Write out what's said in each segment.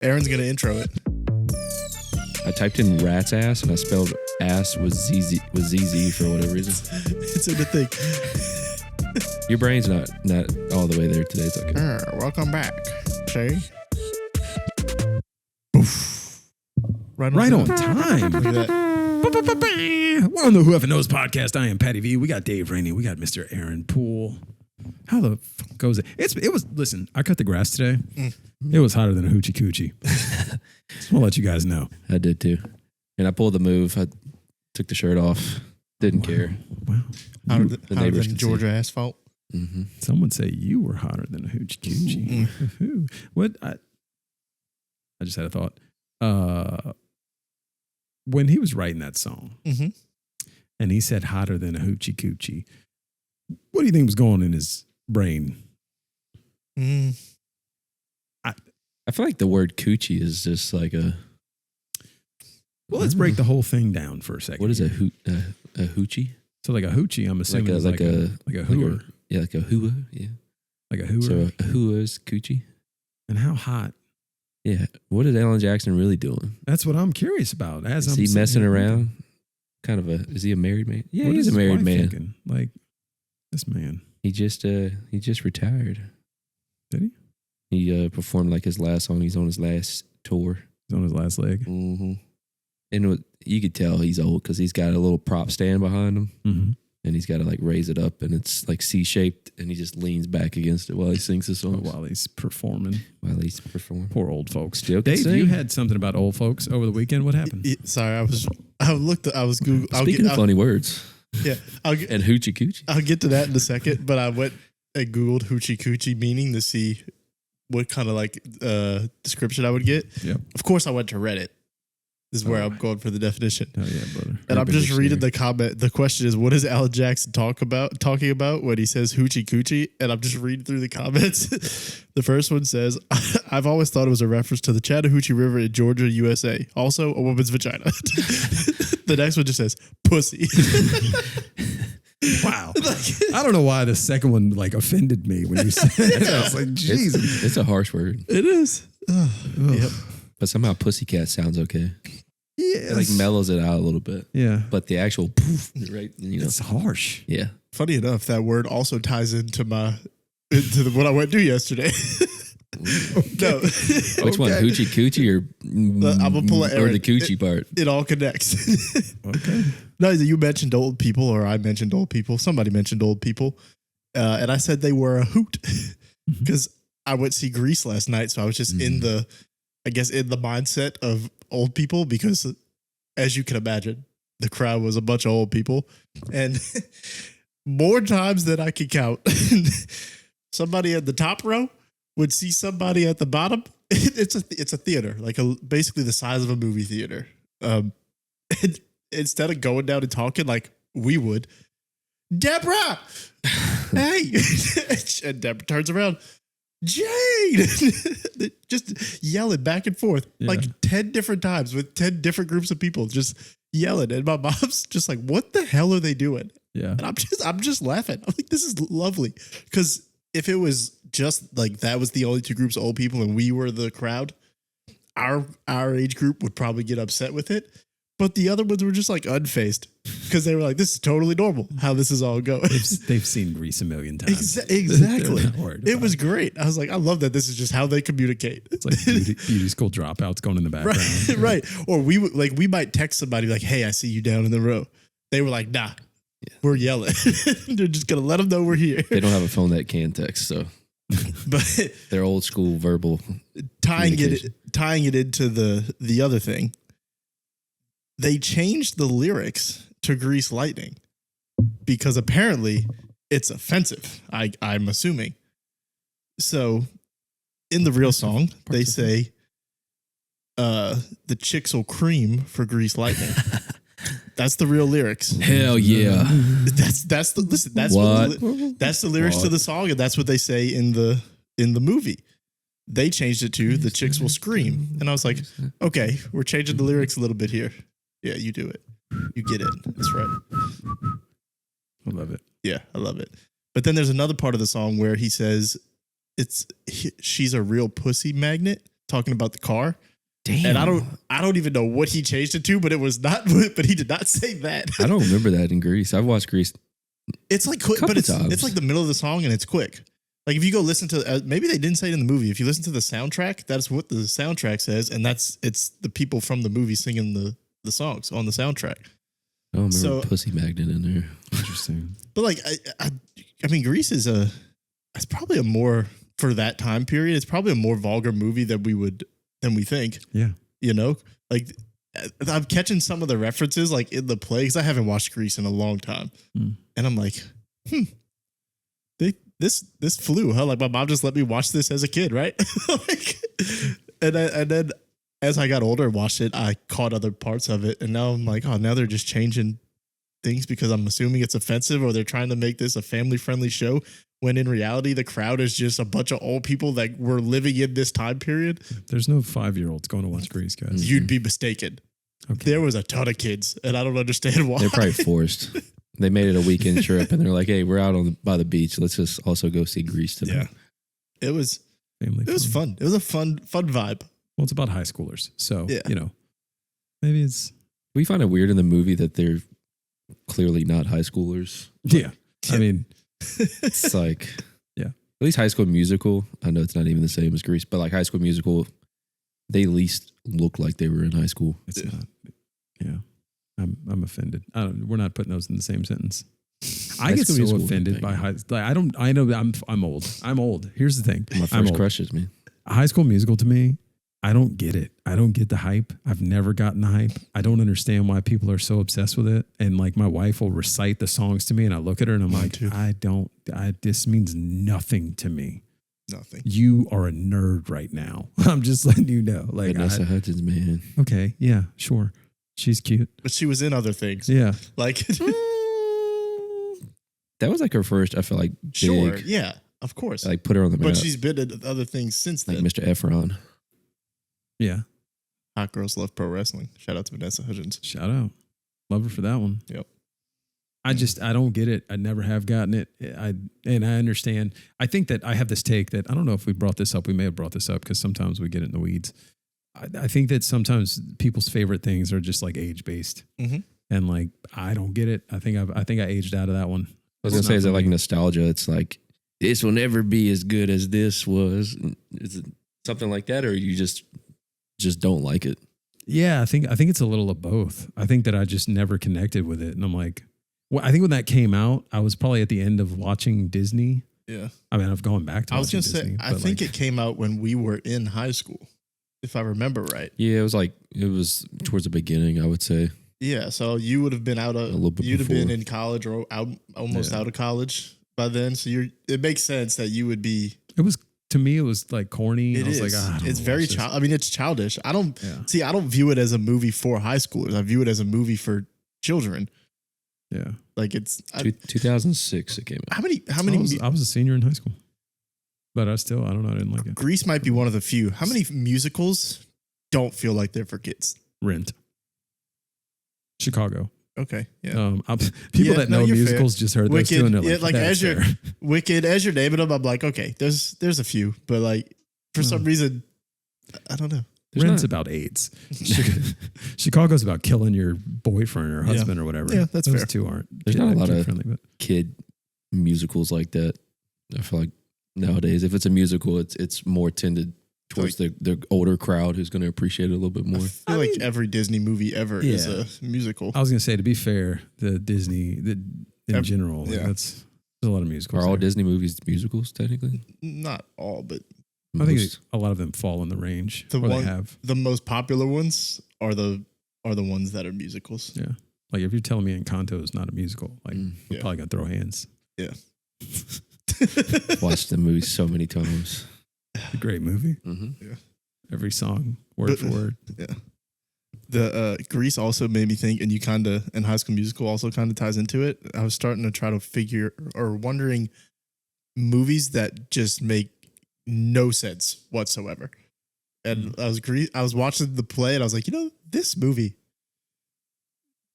Aaron's going to intro it. I typed in rat's ass and I spelled ass with ZZ for whatever reason. It's in the thing. Your brain's not all the way there today. It's okay. Welcome back. See? Right on time. Look at that. Welcome to Whoever Knows podcast. I am Patty V. We got Dave Rainey. We got Mr. Aaron Poole. How the fuck goes it? It was. Listen, I cut the grass today. It was hotter than a Hoochie Coochie. I'll let you guys know. I did too. And I pulled the move. I took the shirt off. Didn't care. Wow. Hotter The than neighbors can Georgia see. asphalt. Mm-hmm. Some would say you were hotter than a Hoochie Coochie. What? I just had a thought. When he was writing that song, and he said hotter than a Hoochie Coochie, what do you think was going in his brain? I feel like the word coochie is just like a. Well, let's break the whole thing down for a second. What is a hoochie? So like a hoochie, I'm assuming is like a hooer. Yeah, like a hooer. Yeah, Like a hooer. So a hooer's coochie. And how hot? Yeah. What is Alan Jackson really doing? That's what I'm curious about. Is he messing around? Is he a married man? Yeah, he's a married man. Thinking? Like this man. He just retired. Did he? He performed like his last song. He's on his last tour. He's on his last leg. Mm-hmm. And you could tell he's old because he's got a little prop stand behind him. Mm-hmm. And he's got to like raise it up, and it's like C-shaped, and he just leans back against it while he sings the song. While he's performing. Poor old folks. Still can Dave, sing. you had something about old folks over the weekend. What happened? Sorry, I was Googling. Speaking of funny words. Yeah. And Hoochie Coochie. I'll get to that in a second, but I went and Googled Hoochie Coochie meaning to see what kind of like description I would get. Yep. Of course, I went to Reddit. This is where I'm going for the definition. Oh yeah, brother. And I'm just reading the comment. The question is, what is Alan Jackson talking about when he says Hoochie Coochie? And I'm just reading through the comments. The first one says, I've always thought it was a reference to the Chattahoochee River in Georgia, USA. Also, a woman's vagina. The next one just says, pussy. Wow. I don't know why the second one like offended me when you said it. I was like, Jesus. It's a harsh word. It is. Yep. But somehow pussycat sounds okay. Yeah. It like mellows it out a little bit. Yeah. But the actual poof, right? It's harsh. Yeah. Funny enough, that word also ties into what I went to yesterday. No. Which one? Hoochie Coochie or I'm gonna pull or the Coochie part? It all connects. Okay. No, you mentioned old people, or I mentioned old people. Somebody mentioned old people, and I said they were a hoot because I went to see Grease last night, so I was just in the mindset of old people because, as you can imagine, the crowd was a bunch of old people, and more times than I could count, somebody at the top row would see somebody at the bottom. It's a theater, like basically the size of a movie theater. And instead of going down and talking like we would, Deborah, hey, and Deborah turns around, Jade, just yelling back and forth like 10 different times with 10 different groups of people just yelling, and my mom's just like, "What the hell are they doing?" Yeah, and I'm just laughing. I'm like, "This is lovely," because if it was just like that was the only two groups of old people and we were the crowd, our age group would probably get upset with it. But the other ones were just like unfazed because they were like, "This is totally normal how this is all going." They've seen Grease a million times. Exactly. It was great. I was like, I love that this is just how they communicate. It's like beauty school dropouts going in the background. Right. Or we might text somebody like, "Hey, I see you down in the row." They were like, "Nah, we're yelling." They're just going to let them know we're here. They don't have a phone that can text, so but they're old school verbal. Tying it into the other thing. They changed the lyrics to Grease Lightning because apparently it's offensive. I'm assuming. So in the real song, they say, the chicks will cream for Grease Lightning. That's the real lyrics. Hell yeah. That's the lyrics to the song, and that's what they say in the movie. They changed it to the chicks will scream. And I was like, okay, we're changing the lyrics a little bit here. Yeah, you do it. You get it. That's right. I love it. Yeah, I love it. But then there's another part of the song where he says she's a real pussy magnet. talking about the car. Damn. And I don't even know what he changed it to, but it was not. But he did not say that. I don't remember that in Grease. I've watched Grease. It's like quick, but it's like the middle of the song and it's quick. Like if you go listen to, maybe they didn't say it in the movie. If you listen to the soundtrack, that's what the soundtrack says, and it's the people from the movie singing the songs on the soundtrack. I don't remember Pussy Magnet in there. Interesting. But like I mean, Grease is it's probably a more for that time period. It's probably a more vulgar movie than we think. Yeah, you know, like I'm catching some of the references like in the play because I haven't watched Grease in a long time, and I'm like, this flew, huh? Like my mom just let me watch this as a kid, right? Like, and then as I got older and watched it, I caught other parts of it, and now I'm like, oh, now they're just changing things because I'm assuming it's offensive, or they're trying to make this a family-friendly show. When in reality, the crowd is just a bunch of old people that were living in this time period. There's no 5-year-olds going to watch Grease, guys. You'd be mistaken. Okay. There was a ton of kids, and I don't understand why. They're probably forced. They made it a weekend trip, and they're like, "Hey, we're out by the beach. Let's just also go see Grease tonight." Yeah, it was family. It was fun. It was a fun vibe. Well, it's about high schoolers, so yeah. Maybe it's. We find it weird in the movie that they're clearly not high schoolers. Yeah, I mean. It's like, yeah. At least High School Musical. I know it's not even the same as Grease, but like High School Musical, they at least look like they were in high school. It's not. Yeah, I'm offended. We're not putting those in the same sentence. I get so offended by high. Like I know that I'm old. I'm old. Here's the thing. My first crushes, man. High School Musical to me, I don't get it. I don't get the hype. I've never gotten the hype. I don't understand why people are so obsessed with it. And like my wife will recite the songs to me and I look at her and I'm like, this means nothing to me. Nothing. You are a nerd right now. I'm just letting you know. Like Vanessa Hudgens, man. Okay. Yeah, sure. She's cute. But she was in other things. Yeah. Like that was like her first, I feel like, big, sure. Yeah, of course. Like put her on the map. But she's been in other things since then. Like Mr. Efron. Yeah. Hot Girls Love Pro Wrestling. Shout out to Vanessa Hudgens. Shout out. Love her for that one. Yep. I don't get it. I never have gotten it. And I understand. I think that I have this take that I don't know if we brought this up. We may have brought this up because sometimes we get it in the weeds. I think that sometimes people's favorite things are just like age based, and like I don't get it. I think I aged out of that one. I was gonna say, is it like nostalgia? It's like this will never be as good as this was. Is it something like that, or you just don't like it? Yeah, I think it's a little of both. I think that I just never connected with it, and I'm like, well, I think when that came out, I was probably at the end of watching Disney. Yeah, I mean, I've gone back to. I was gonna Disney, say, I think it came out when we were in high school, if I remember right. Yeah, it was towards the beginning, I would say. Yeah, so you would have been you'd have been in college or almost out of college by then. So it makes sense that you would be. It was. To me, it was like corny. It is. Like, it's very child. I mean, it's childish. I don't view it as a movie for high schoolers. I view it as a movie for children. Yeah, like it's 2006. It came out. How many? I was a senior in high school, but I don't know. I didn't like it. Grease might be one of the few. How many musicals don't feel like they're for kids? Rent. Chicago. Okay. Yeah. People that know musicals just heard those two and they're like, as you're Wicked, as you're naming them, I'm like, okay, there's a few, but like for some reason, I don't know. Rent's about AIDS. Chicago's about killing your boyfriend or husband or whatever. Yeah, that's those fair. two aren't. There's not a lot of kid musicals like that. I feel like nowadays, if it's a musical, it's more tended towards the older crowd who's going to appreciate it a little bit more. I feel like every Disney movie ever is a musical. I was going to say, to be fair, the Disney, in general, there's a lot of musicals. Are all Disney movies musicals, technically? Not all, but I think a lot of them fall in the range. The most popular ones are the ones that are musicals. Yeah. Like if you're telling me Encanto is not a musical, like we're probably going to throw hands. Yeah. Watched the movie so many times. A great movie. Mm-hmm. Yeah. Every song, word for word. Yeah. The Grease also made me think, and High School Musical also kind of ties into it. I was starting to try to wondering movies that just make no sense whatsoever. And I was watching the play and I was like, this movie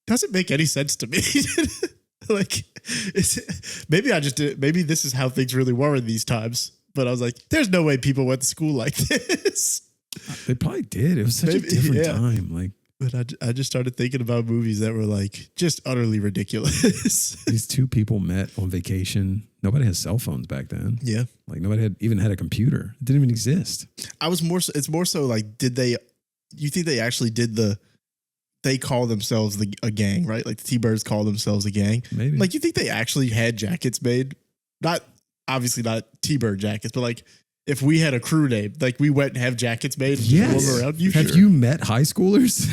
doesn't make any sense to me. Like, maybe this is how things really were in these times. But I was like, there's no way people went to school like this. They probably did. It was such Maybe, a different yeah. time. Like, But I just started thinking about movies that were like just utterly ridiculous. these two people met on vacation. Nobody had cell phones back then. Yeah. Like nobody had a computer. It didn't even exist. It's more so like, you think they actually did they call themselves a gang, right? Like the T-Birds call themselves a gang. Maybe. Like, you think they actually had jackets made? Obviously not T-Bird jackets, but like if we had a crew name, like we went and have jackets made. And yes. just roll around. Have you met high schoolers?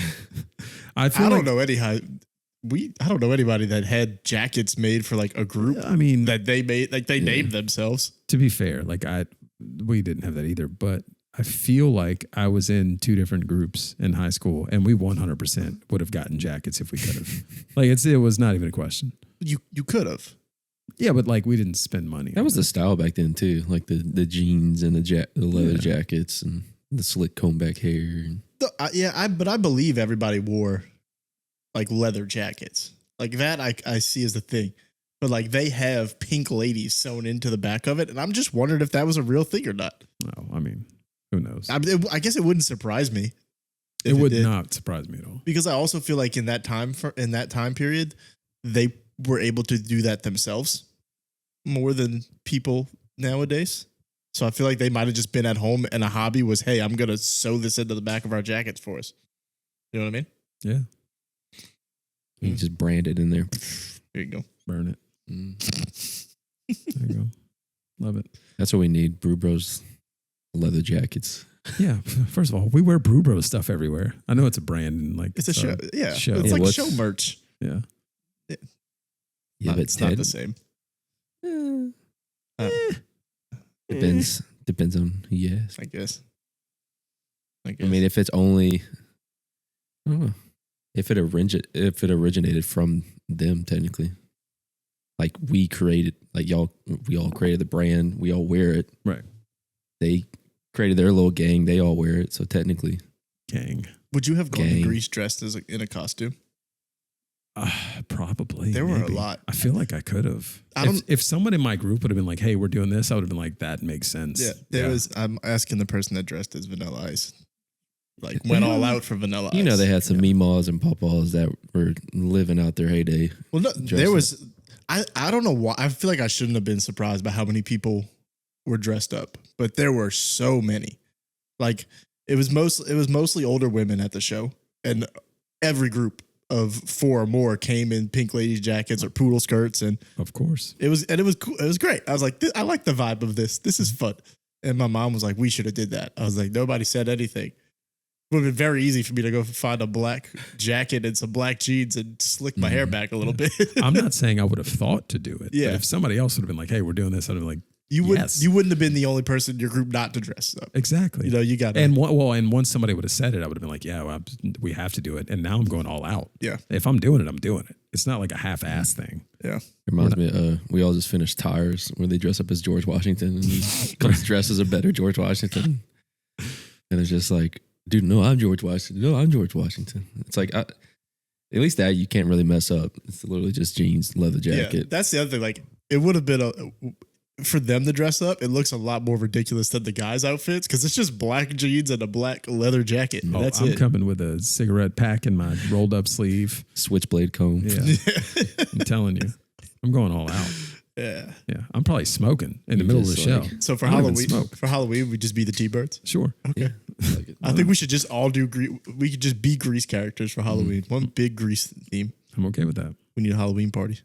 I don't know I don't know anybody that had jackets made for like a group. I mean, that they made, like they named themselves. to be fair, like we didn't have that either, but I feel like I was in two different groups in high school and we 100% would have gotten jackets if we could have. Like it was not even a question. You could have. Yeah, but like we didn't spend money. That was the style back then too, like the jeans and the leather jackets and the slick comb back hair. But I believe everybody wore like leather jackets. Like that I see as the thing. But like they have pink ladies sewn into the back of it. And I'm just wondering if that was a real thing or not. No, I mean, who knows? I guess it wouldn't surprise me. It would not surprise me at all. Because I also feel like in that time period, they were able to do that themselves more than people nowadays. So I feel like they might have just been at home and a hobby was, hey, I'm going to sew this into the back of our jackets for us. You know what I mean? Yeah. You just brand it in there. There you go. Burn it. There you go. Love it. That's what we need. Brew Bros leather jackets. Yeah. First of all, we wear Brew Bros stuff everywhere. I know it's a brand and like It's a show. Yeah. show. It's Yeah, like show merch. Yeah. Yeah, but It's not the same. Depends on who you ask. I guess. I mean, if it's only, I don't know, if it originated from them, technically, like we created, like we all created the brand, we all wear it. Right. They created their little gang, they all wear it. So technically, Gang. Would you have gone to Gang. Greece dressed in a costume? Probably. There were maybe. a lot. I feel like I could have. I don't- If someone in my group would have been like, "Hey, we're doing this," I would have been like, "That makes sense." Yeah. I'm asking the person that dressed as Vanilla Ice. Like went all out for Vanilla Ice. you know, they had some meemaws and pawpaws that were living out their heyday. Well, no, dressed there up. was. I don't know why. I feel like I shouldn't have been surprised by how many people were dressed up, but there were so many. Like it was mostly older women at the show, and every group of 4 or more came in pink ladies jackets or poodle skirts, and Of course. it was cool. It was great. I was like, I like the vibe of this. This is fun. And my mom was like, we should have did that. I was like, nobody said anything. It would have been very easy for me to go find a black jacket and some black jeans and slick my hair back a little bit. I'm not saying I would have thought to do it. Yeah. But if somebody else would have been like, "Hey, we're doing this," I'd have been like, You Yes. wouldn't have been the only person in your group not to dress up. "Exactly." You know, you got And once somebody would have said it, I would have been like, "Yeah, well, we have to do it." And now I'm going all out. Yeah. If I'm doing it, I'm doing it. It's not like a half-ass thing. Yeah. Reminds me, we all just finished Tires where they dress up as George Washington and he comes dressed as a better George Washington. And it's just like, dude, no, I'm George Washington. No, I'm George Washington. It's like, at least that you can't really mess up. It's literally just jeans, leather jacket. Yeah. That's the other thing. Like, it would have been for them to dress up, it looks a lot more ridiculous than the guys' outfits because it's just black jeans and a black leather jacket. Oh, That's I'm it. coming with a cigarette pack in my rolled up sleeve. Switchblade comb. Yeah. I'm telling you. I'm going all out. Yeah. Yeah. I'm probably smoking in the You middle of the just, show. like- So for I don't even Halloween, smoke. we just be the T-Birds. Sure. Okay. I like it. I think we should just all do we could just be Grease characters for Halloween. One big Grease theme. I'm okay with that. We need a Halloween party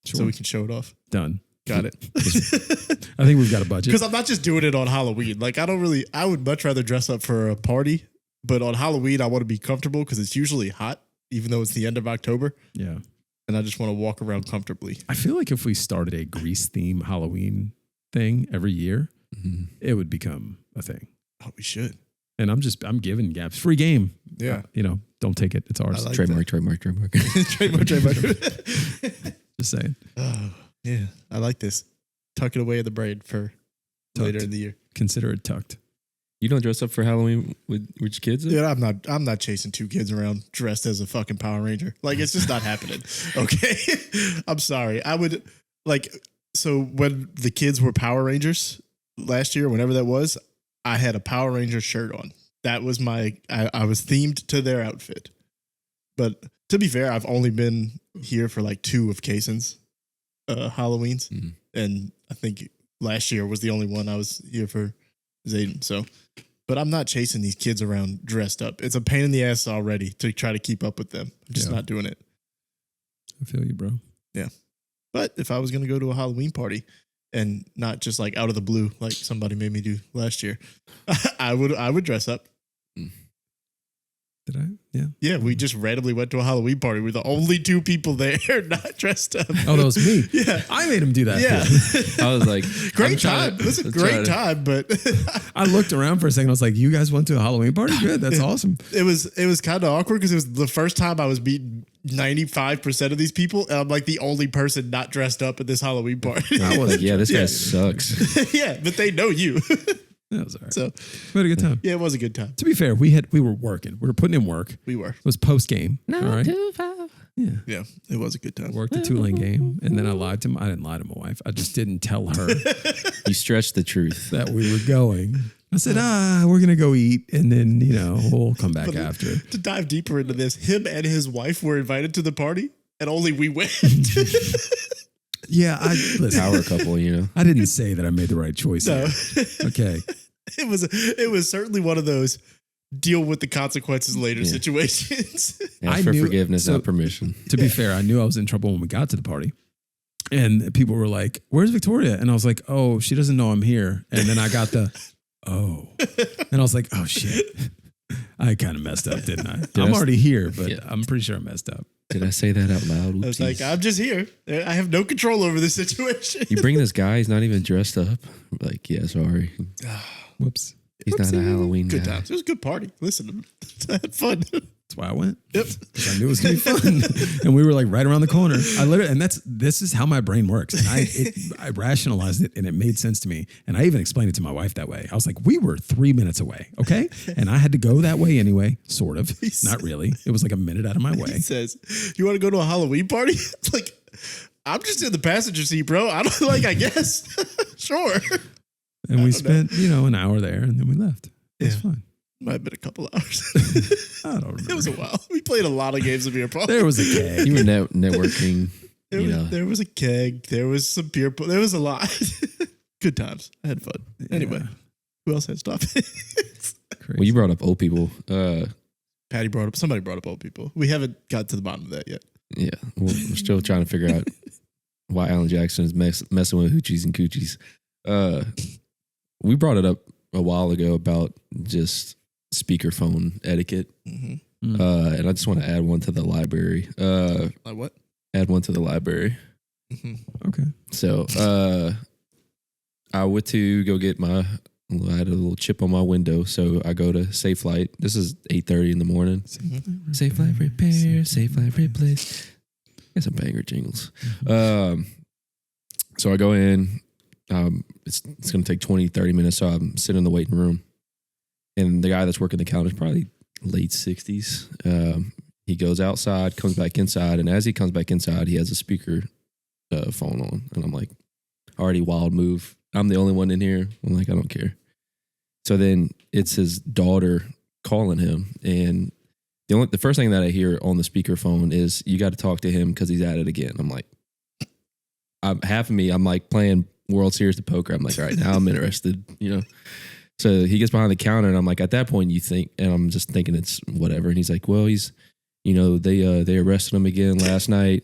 Sure. so we can show it off. Done. Got it. I think we've got a budget. Because I'm not just doing it on Halloween. Like I would much rather dress up for a party, but on Halloween I want to be comfortable because it's usually hot, even though it's the end of October, Yeah. and I just want to walk around comfortably. I feel like if we started a Grease theme Halloween thing every year, Mhm. it would become a thing. Oh, we should. And I'm giving gaps. Free game. Yeah. Don't take it. It's ours. I like Trademark. Trademark. Just saying. Oh, yeah. I like this. Tuck it away in the brain for later Tucked. in the year. Consider it tucked. You don't dress up for Halloween with your kids? Dude, I'm not chasing 2 kids around dressed as a fucking Power Ranger. Like, it's just not happening. Okay. I'm sorry. I would so when the kids were Power Rangers last year, whenever that was, I had a Power Ranger shirt on. that was I was themed to their outfit. But to be fair, I've only been here for like 2 of Kaysen's Halloweens. Mm. And I think last year was the only one I was here for Zayden. So, but I'm not chasing these kids around dressed up. It's a pain in the ass already to try to keep up with them. I'm just not doing it. I feel you, bro. Yeah. But if I was going to go to a Halloween party and not just like out of the blue, like somebody made me do last year, I would dress up. Did I? Yeah. Yeah, we just randomly went to a Halloween party. We're the only 2 people there not dressed up. Oh, that was me. Yeah. I made him do that. Yeah. I was like, Great time. It was a great time, but I looked around for a second. I was like, you guys went to a Halloween party? Good. That's awesome. it was kind of awkward because it was the first time I was beating 95% of these people. And I'm like the only person not dressed up at this Halloween party. I was like, yeah, this guy sucks. Yeah, but they know you. That was all right. So we had a good time. yeah, it was a good time. To be fair, we were working. We were putting in work. We were. It was post game. No, all right. 2-5. Yeah. Yeah, it was a good time. Worked the Tulane game, and then I lied to I didn't lie to my wife. I just didn't tell her You stretched the truth. that we were going. I said, we're gonna go eat, and then we'll come back But after. To dive deeper into this, him and his wife were invited to the party, and only we went. Yeah, listen. Power couple, I didn't say that I made the right choice. No. Here. Okay. It was certainly one of those deal with the consequences later Yeah. situations. Ask I for knew- forgiveness, so- not permission. To be fair, I knew I was in trouble when we got to the party. And people were like, "Where's Victoria?" And I was like, "Oh, she doesn't know I'm here." And then I got and I was like, "Oh shit." I kind of messed up, didn't I? I'm already here, but Yeah. I'm pretty sure I messed up. Did I say that out loud? I was like, Oopsies. I'm just here. I have no control over this situation. You bring this guy, he's not even dressed up. I'm like, yeah, sorry. Whoops. He's not a Halloween Good guy. times. It was a good party. Listen, I had fun. That's why I went. Yep. 'Cause I knew it was gonna be fun, and we were like right around the corner. This is how my brain works, and I rationalized it, and it made sense to me. And I even explained it to my wife that way. I was like, we were 3 minutes away, okay, and I had to go that way anyway, sort of, not really. It was like a minute out of my way. He says, "You want to go to a Halloween party?" It's like, I'm just in the passenger seat, bro. I don't I guess. Sure. And we spent an hour there, and then we left. It was Yeah. fun. Might have been a couple hours. I don't remember. It was a while. We played a lot of games of beer pong. There was a keg. You were networking, There was a keg. There was some beer pong. There was a lot. Good times. I had fun. Anyway, Yeah. who else has topics? Crazy. Well, you brought up old people. Somebody brought up old people. We haven't got to the bottom of that yet. Yeah, we're still trying to figure out why Alan Jackson is messing with Hoochies and Coochies. We brought it up a while ago about just speakerphone etiquette. Mm-hmm. And I just want to add one to the library. Like what? Add one to the library. Mm-hmm. Okay. So I went to go get I had a little chip on my window, so I go to Safe Light. This is 8:30 in the morning. Safe Light repair, Safe Light replace. Got some banger jingles. So I go in. It's going to take 20, 30 minutes, so I'm sitting in the waiting room. And the guy that's working the counter is probably late 60s. He goes outside, comes back inside, and as he comes back inside, he has a speaker phone on. And I'm like, already wild move. I'm the only one in here. I'm like, I don't care. So then it's his daughter calling him, and the first thing that I hear on the speakerphone is, "You got to talk to him because he's at it again." I'm like, half of me, I'm like playing World Series of Poker. I'm like, all right, now I'm interested, So he gets behind the counter, and I'm like, at that point, you think, and I'm just thinking it's whatever. And he's like, well, he's, they arrested him again last night,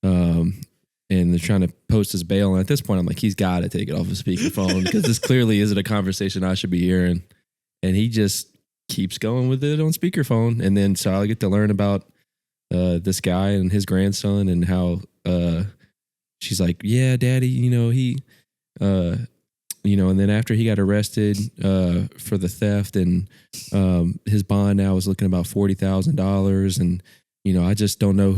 and they're trying to post his bail. And at this point, I'm like, he's got to take it off his speakerphone because this clearly isn't a conversation I should be hearing. And he just keeps going with it on speakerphone. And then so I get to learn about this guy and his grandson and how she's like, yeah, daddy, he, and then after he got arrested for the theft, and his bond now is looking about $40,000, and I just don't know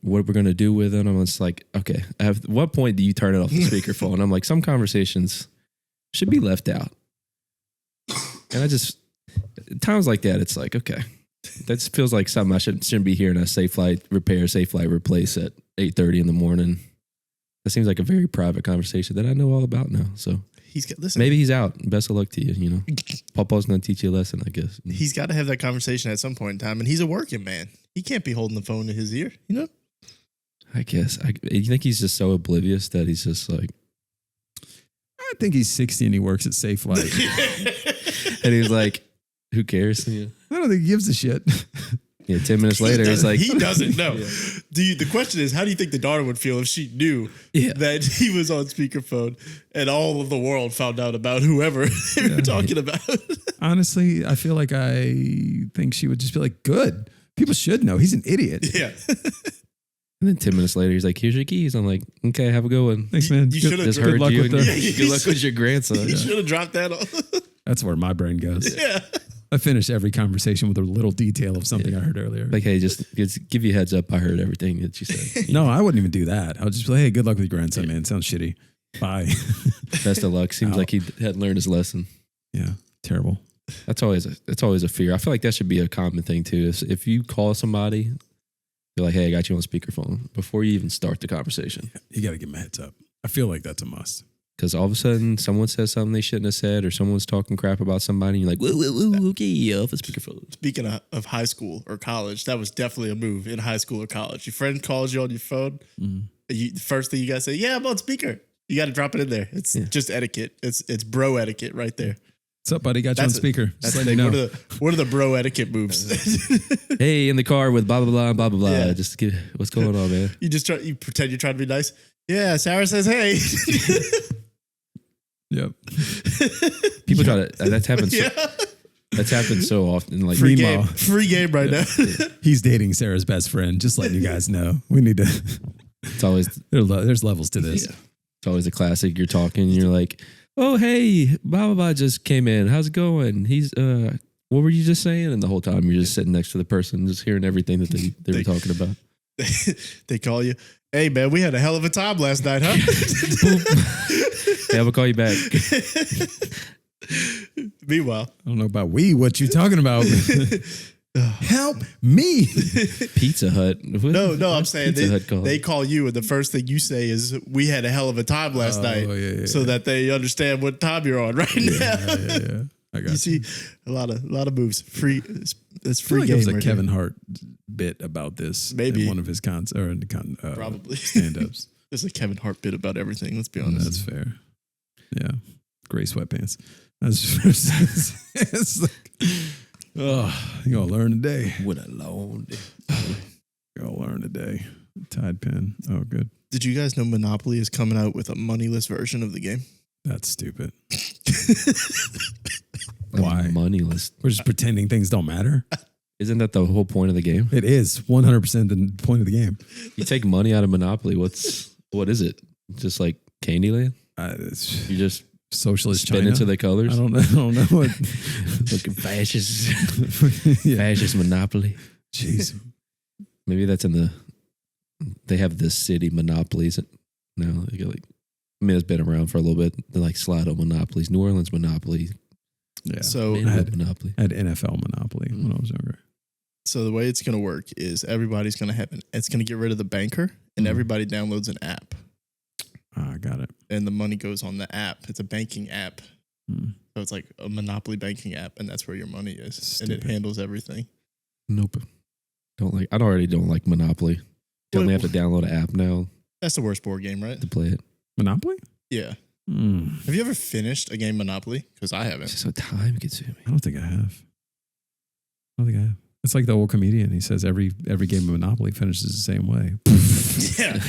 what we're gonna do with it. I'm just like, okay, at what point do you turn it off the speakerphone? I'm like, some conversations should be left out, and I just times like that, it's like, okay, that just feels like something I shouldn't be hearing a Safe Light repair, Safe Light replace at 8:30 in the morning. That seems like a very private conversation that I know all about now. So He's got listen. Maybe he's out. Best of luck to you. You know, Papa's gonna teach you a lesson, I guess. He's got to have that conversation at some point in time, and he's a working man. He can't be holding the phone to his ear. You know. I guess. You think he's just so oblivious that he's just like. I think he's 60 and he works at Safe Light. And he's like, "Who cares?" Yeah. I don't think he gives a shit. Yeah, 10 minutes later, he's like, he doesn't know. Yeah. The question is, how do you think the daughter would feel if she knew that he was on speakerphone and all of the world found out about whoever they were talking about? Honestly, I feel like I think she would just be like, good. People should know. He's an idiot. Yeah. And then 10 minutes later, he's like, "Here's your keys." I'm like, "Okay, have a good one." Thanks, man. You should have Just good heard luck you. with And the- good luck with your grandson. You should have dropped that on. That's where my brain goes. Yeah. I finish every conversation with a little detail of something I heard earlier. Like, hey, just give you a heads up. I heard everything that you said. No, I wouldn't even do that. I would just be like, hey, good luck with your grandson, man. Sounds shitty. Bye. Best of luck. Seems Out. like he hadn't learned his lesson. Yeah, terrible. That's always a fear. I feel like that should be a common thing too. If you call somebody, you're like, "Hey, I got you on speakerphone," before you even start the conversation. You got to give him a heads up. I feel like that's a must. Because all of a sudden, someone says something they shouldn't have said, or someone's talking crap about somebody, and you're like, "Woo, okay, off a speakerphone." Speaking of high school or college, that was definitely a move in high school or college. Your friend calls you on your phone. The first thing you got to say, "Yeah, I'm on speaker." You got to drop it in there. It's just etiquette. It's bro etiquette right there. What's up, buddy? Got you on speaker. That's Just the letting thing. you know. What are the bro etiquette moves? Hey, in the car with blah blah blah blah blah blah. Yeah. Just give, what's going on, man? You pretend you're trying to be nice. Yeah, Sarah says, "Hey." Yep. People try to. That's happened. Yeah. That's happened so often. Like, Free Meanwhile- game right now. He's dating Sarah's best friend. Just letting you guys know. We need to. it's always There's levels to this. It's always a classic. You're talking, and you're like, "Oh, hey, blah blah blah just came in. How's it going?" He's what were you just saying? And the whole time you're just sitting next to the person, just hearing everything that they were talking about. They call you. Hey man, we had a hell of a time last night, huh? Hey, I'm gonna call you back. Meanwhile, I don't know about what you talking about. Help me. Pizza Hut. no, I'm saying Pizza Hut call. they call you, and the first thing you say is, "We had a hell of a time last night," yeah. so that they understand what time you're on right now. Yeah. I got You see a lot of moves. Free. It's I feel free like game. there was a right Kevin there. Hart bit about this. Maybe. in one of his Probably. stand-ups. There's a Kevin Hart bit about everything. Let's be honest. That's fair. Yeah, gray sweatpants. It's like, oh, you gonna learn today. What a long day. You gonna learn today. Tide pen. Oh, good. Did you guys know Monopoly is coming out with a moneyless version of the game? That's stupid. Why? Moneyless. We're just pretending things don't matter. Isn't that the whole point of the game? It is 100% the point of the game. You take money out of Monopoly. What is it? Just like Candyland? It's You just socialist spin China. into the colors? I don't know what. Looking fascist. Yeah. Fascist Monopoly. Jeez. Maybe that's they have the city monopolies now. They got like, I mean, it's been around for a little bit. They're like Slidell monopolies, New Orleans monopoly, Yeah. So Manhood monopoly. I had NFL Monopoly when I was younger. So the way it's going to work is everybody's going to have it's going to get rid of the banker, and everybody downloads an app, I got it. and the money goes on the app. It's a banking app. Mm. So it's like a Monopoly banking app, and that's where your money is, and it Stupid. handles everything. Nope. I already don't like Monopoly. You only have to download an app now That's the worst board game, right? to play it. Monopoly? Yeah. Mm. Have you ever finished a game Monopoly? Because I It's haven't. just so time consuming. I don't think I have. It's like the old comedian. He says every game of Monopoly finishes the same way. Yeah.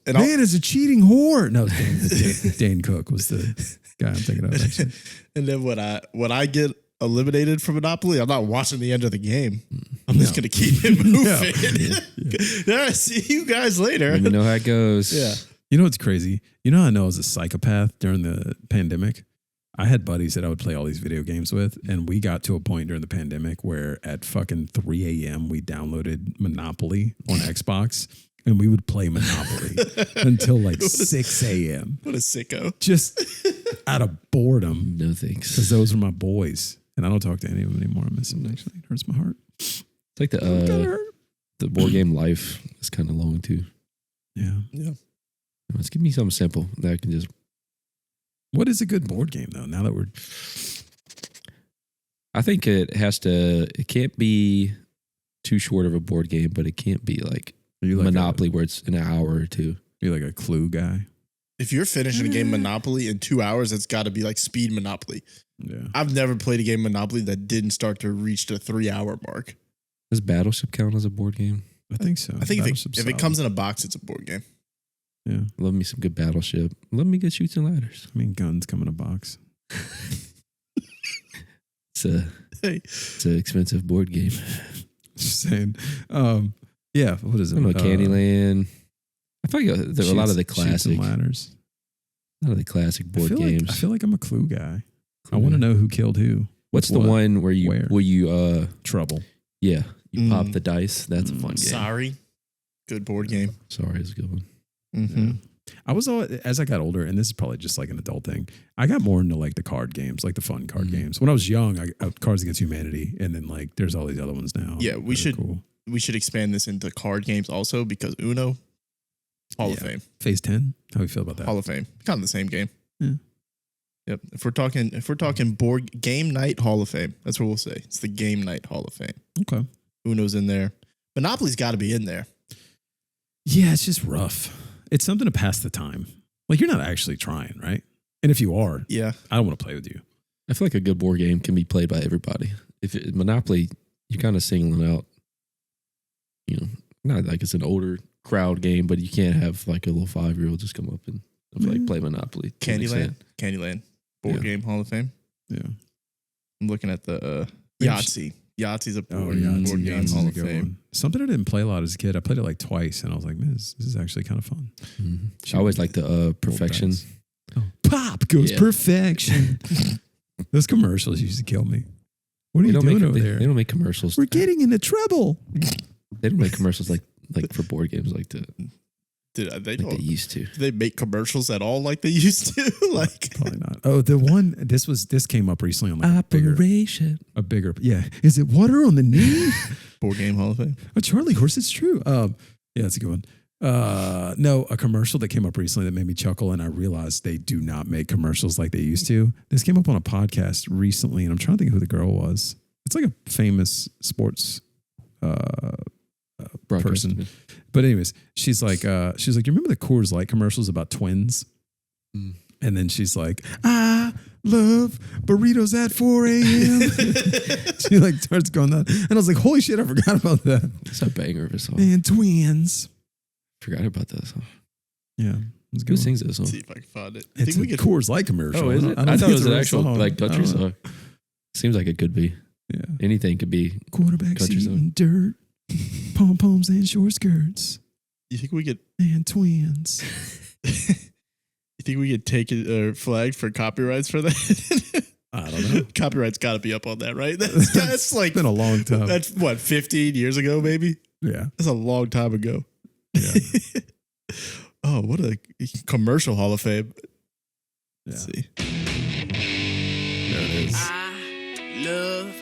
And Man is a cheating whore. No, Dane Cook was the guy I'm thinking of. Actually. and then when I get eliminated from Monopoly, I'm not watching the end of the game. I'm just gonna keep it moving. Yeah. See you guys later. Let me know how it goes. Yeah. You know what's crazy? You know how I know I was a psychopath during the pandemic? I had buddies that I would play all these video games with, and we got to a point during the pandemic where at fucking 3 a.m. we downloaded Monopoly on Xbox, and we would play Monopoly until like 6 a.m. What a sicko. just out of boredom, No thanks. because those were my boys, and I don't talk to any of them anymore. I miss them. Actually, it hurts my heart. It's like Kinda hurt. the board game Life is kind of long too. Yeah. Yeah. Let's give me something simple that I can just. What is a good board game though? Now that we're, I think it can't be too short of a board game, but it can't be like Monopoly where it's an hour or two. You're like a Clue guy. If you're finishing a game Monopoly in 2 hours, it's got to be like speed Monopoly. Yeah. I've never played a game Monopoly that didn't start to reach the 3 hour mark. Does Battleship count as a board game? I think so. I think if it comes in a box, it's a board game. Yeah. Love me some good Battleship. Love me good Chutes and Ladders. I mean, guns come in a box. It's an expensive board game. Just saying. Yeah. What is it? I don't know, Candyland. I feel like there are a lot of the classic. Ladders. A lot of the classic board games. I feel like I'm a Clue guy. I want to know who killed who. What's the one where you Trouble? Yeah, you pop the dice. That's a fun game. Sorry, good board game. Sorry, it's a good one. Mm-hmm. Yeah. I was as I got older, and this is probably just like an adult thing. I got more into like the card games, like the fun card games. When I was young, I Cards Against Humanity, and then like there's all these other ones now. Yeah, we should expand this into card games also because Uno, Hall of Fame. Phase 10. How do you feel about that? Hall of Fame, kind of the same game. Yeah. Yep. If we're talking board game night Hall of Fame, that's what we'll say. It's the game night Hall of Fame. Okay. Uno's in there. Monopoly's got to be in there. Yeah, it's just rough. It's something to pass the time. Like you're not actually trying, right? And if you are, yeah, I don't want to play with you. I feel like a good board game can be played by everybody. Monopoly, you're kind of singling out, not like it's an older crowd game, but you can't have like a little 5-year-old just come up and play Monopoly. Candyland, board game Hall of Fame. Yeah, I'm looking at the Yahtzee. Yahtzee's a board game Hall of Fame. One. Something I didn't play a lot as a kid. I played it like twice, and I was like, man, this is actually kind of fun. Mm-hmm. I always like the Perfection. Oh. Pop goes Perfection. Those commercials used to kill me. What are you doing over there? They don't make commercials. We're getting into trouble. They don't make commercials like for board games like they used to. Do they make commercials at all like they used to? Like probably not. Oh, the one this came up recently on like Operation. A bigger. Yeah. Is it water on the knee? Board game Hall of Fame. A Charlie horse. It's true. Yeah, that's a good one. No, a commercial that came up recently that made me chuckle, and I realized they do not make commercials like they used to. This came up on a podcast recently, and I'm trying to think who the girl was. It's like a famous sports person. But anyways, she's like, you remember the Coors Light commercials about twins? Mm. And then she's like, I love burritos at 4 a.m. She like starts going that. And I was like, holy shit, I forgot about that. It's a banger of a song. And twins. Forgot about that song. Yeah. Who sings this song? Let's see if I can find it. It's a Coors Light commercial. Oh, is it? I thought it was an actual like country song. Seems like it could be. Yeah. Anything could be. Quarterbacks eating dirt. Pom-poms and short skirts. You think we could... And twins. You think we could take it flagged for copyrights for that? I don't know. Copyright's got to be up on that, right? That's like... It's been a long time. That's what, 15 years ago, maybe? Yeah. That's a long time ago. Yeah. Oh, what a commercial Hall of Fame. Let's see. There it is. I love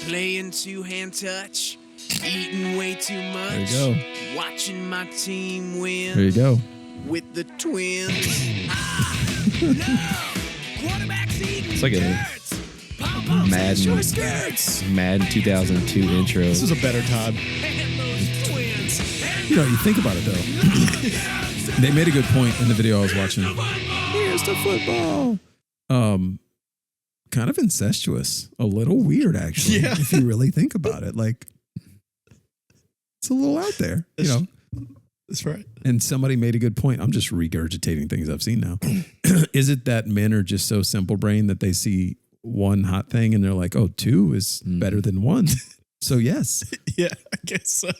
playing two-hand touch. Eating way too much. There you go. Watching my team win. There you go. With the twins. Quarterbacks eating it's like a Madden 2002 intro. This was a better time. You know, you think about it though. They made a good point in the video I was watching. Here's the football. Kind of incestuous. A little weird, actually. Yeah. If you really think about it. Like, it's a little out there, That's right. And somebody made a good point. I'm just regurgitating things I've seen now. Is it that men are just so simple brain that they see one hot thing and they're like, oh, 2 is better than 1. So yes. Yeah, I guess so.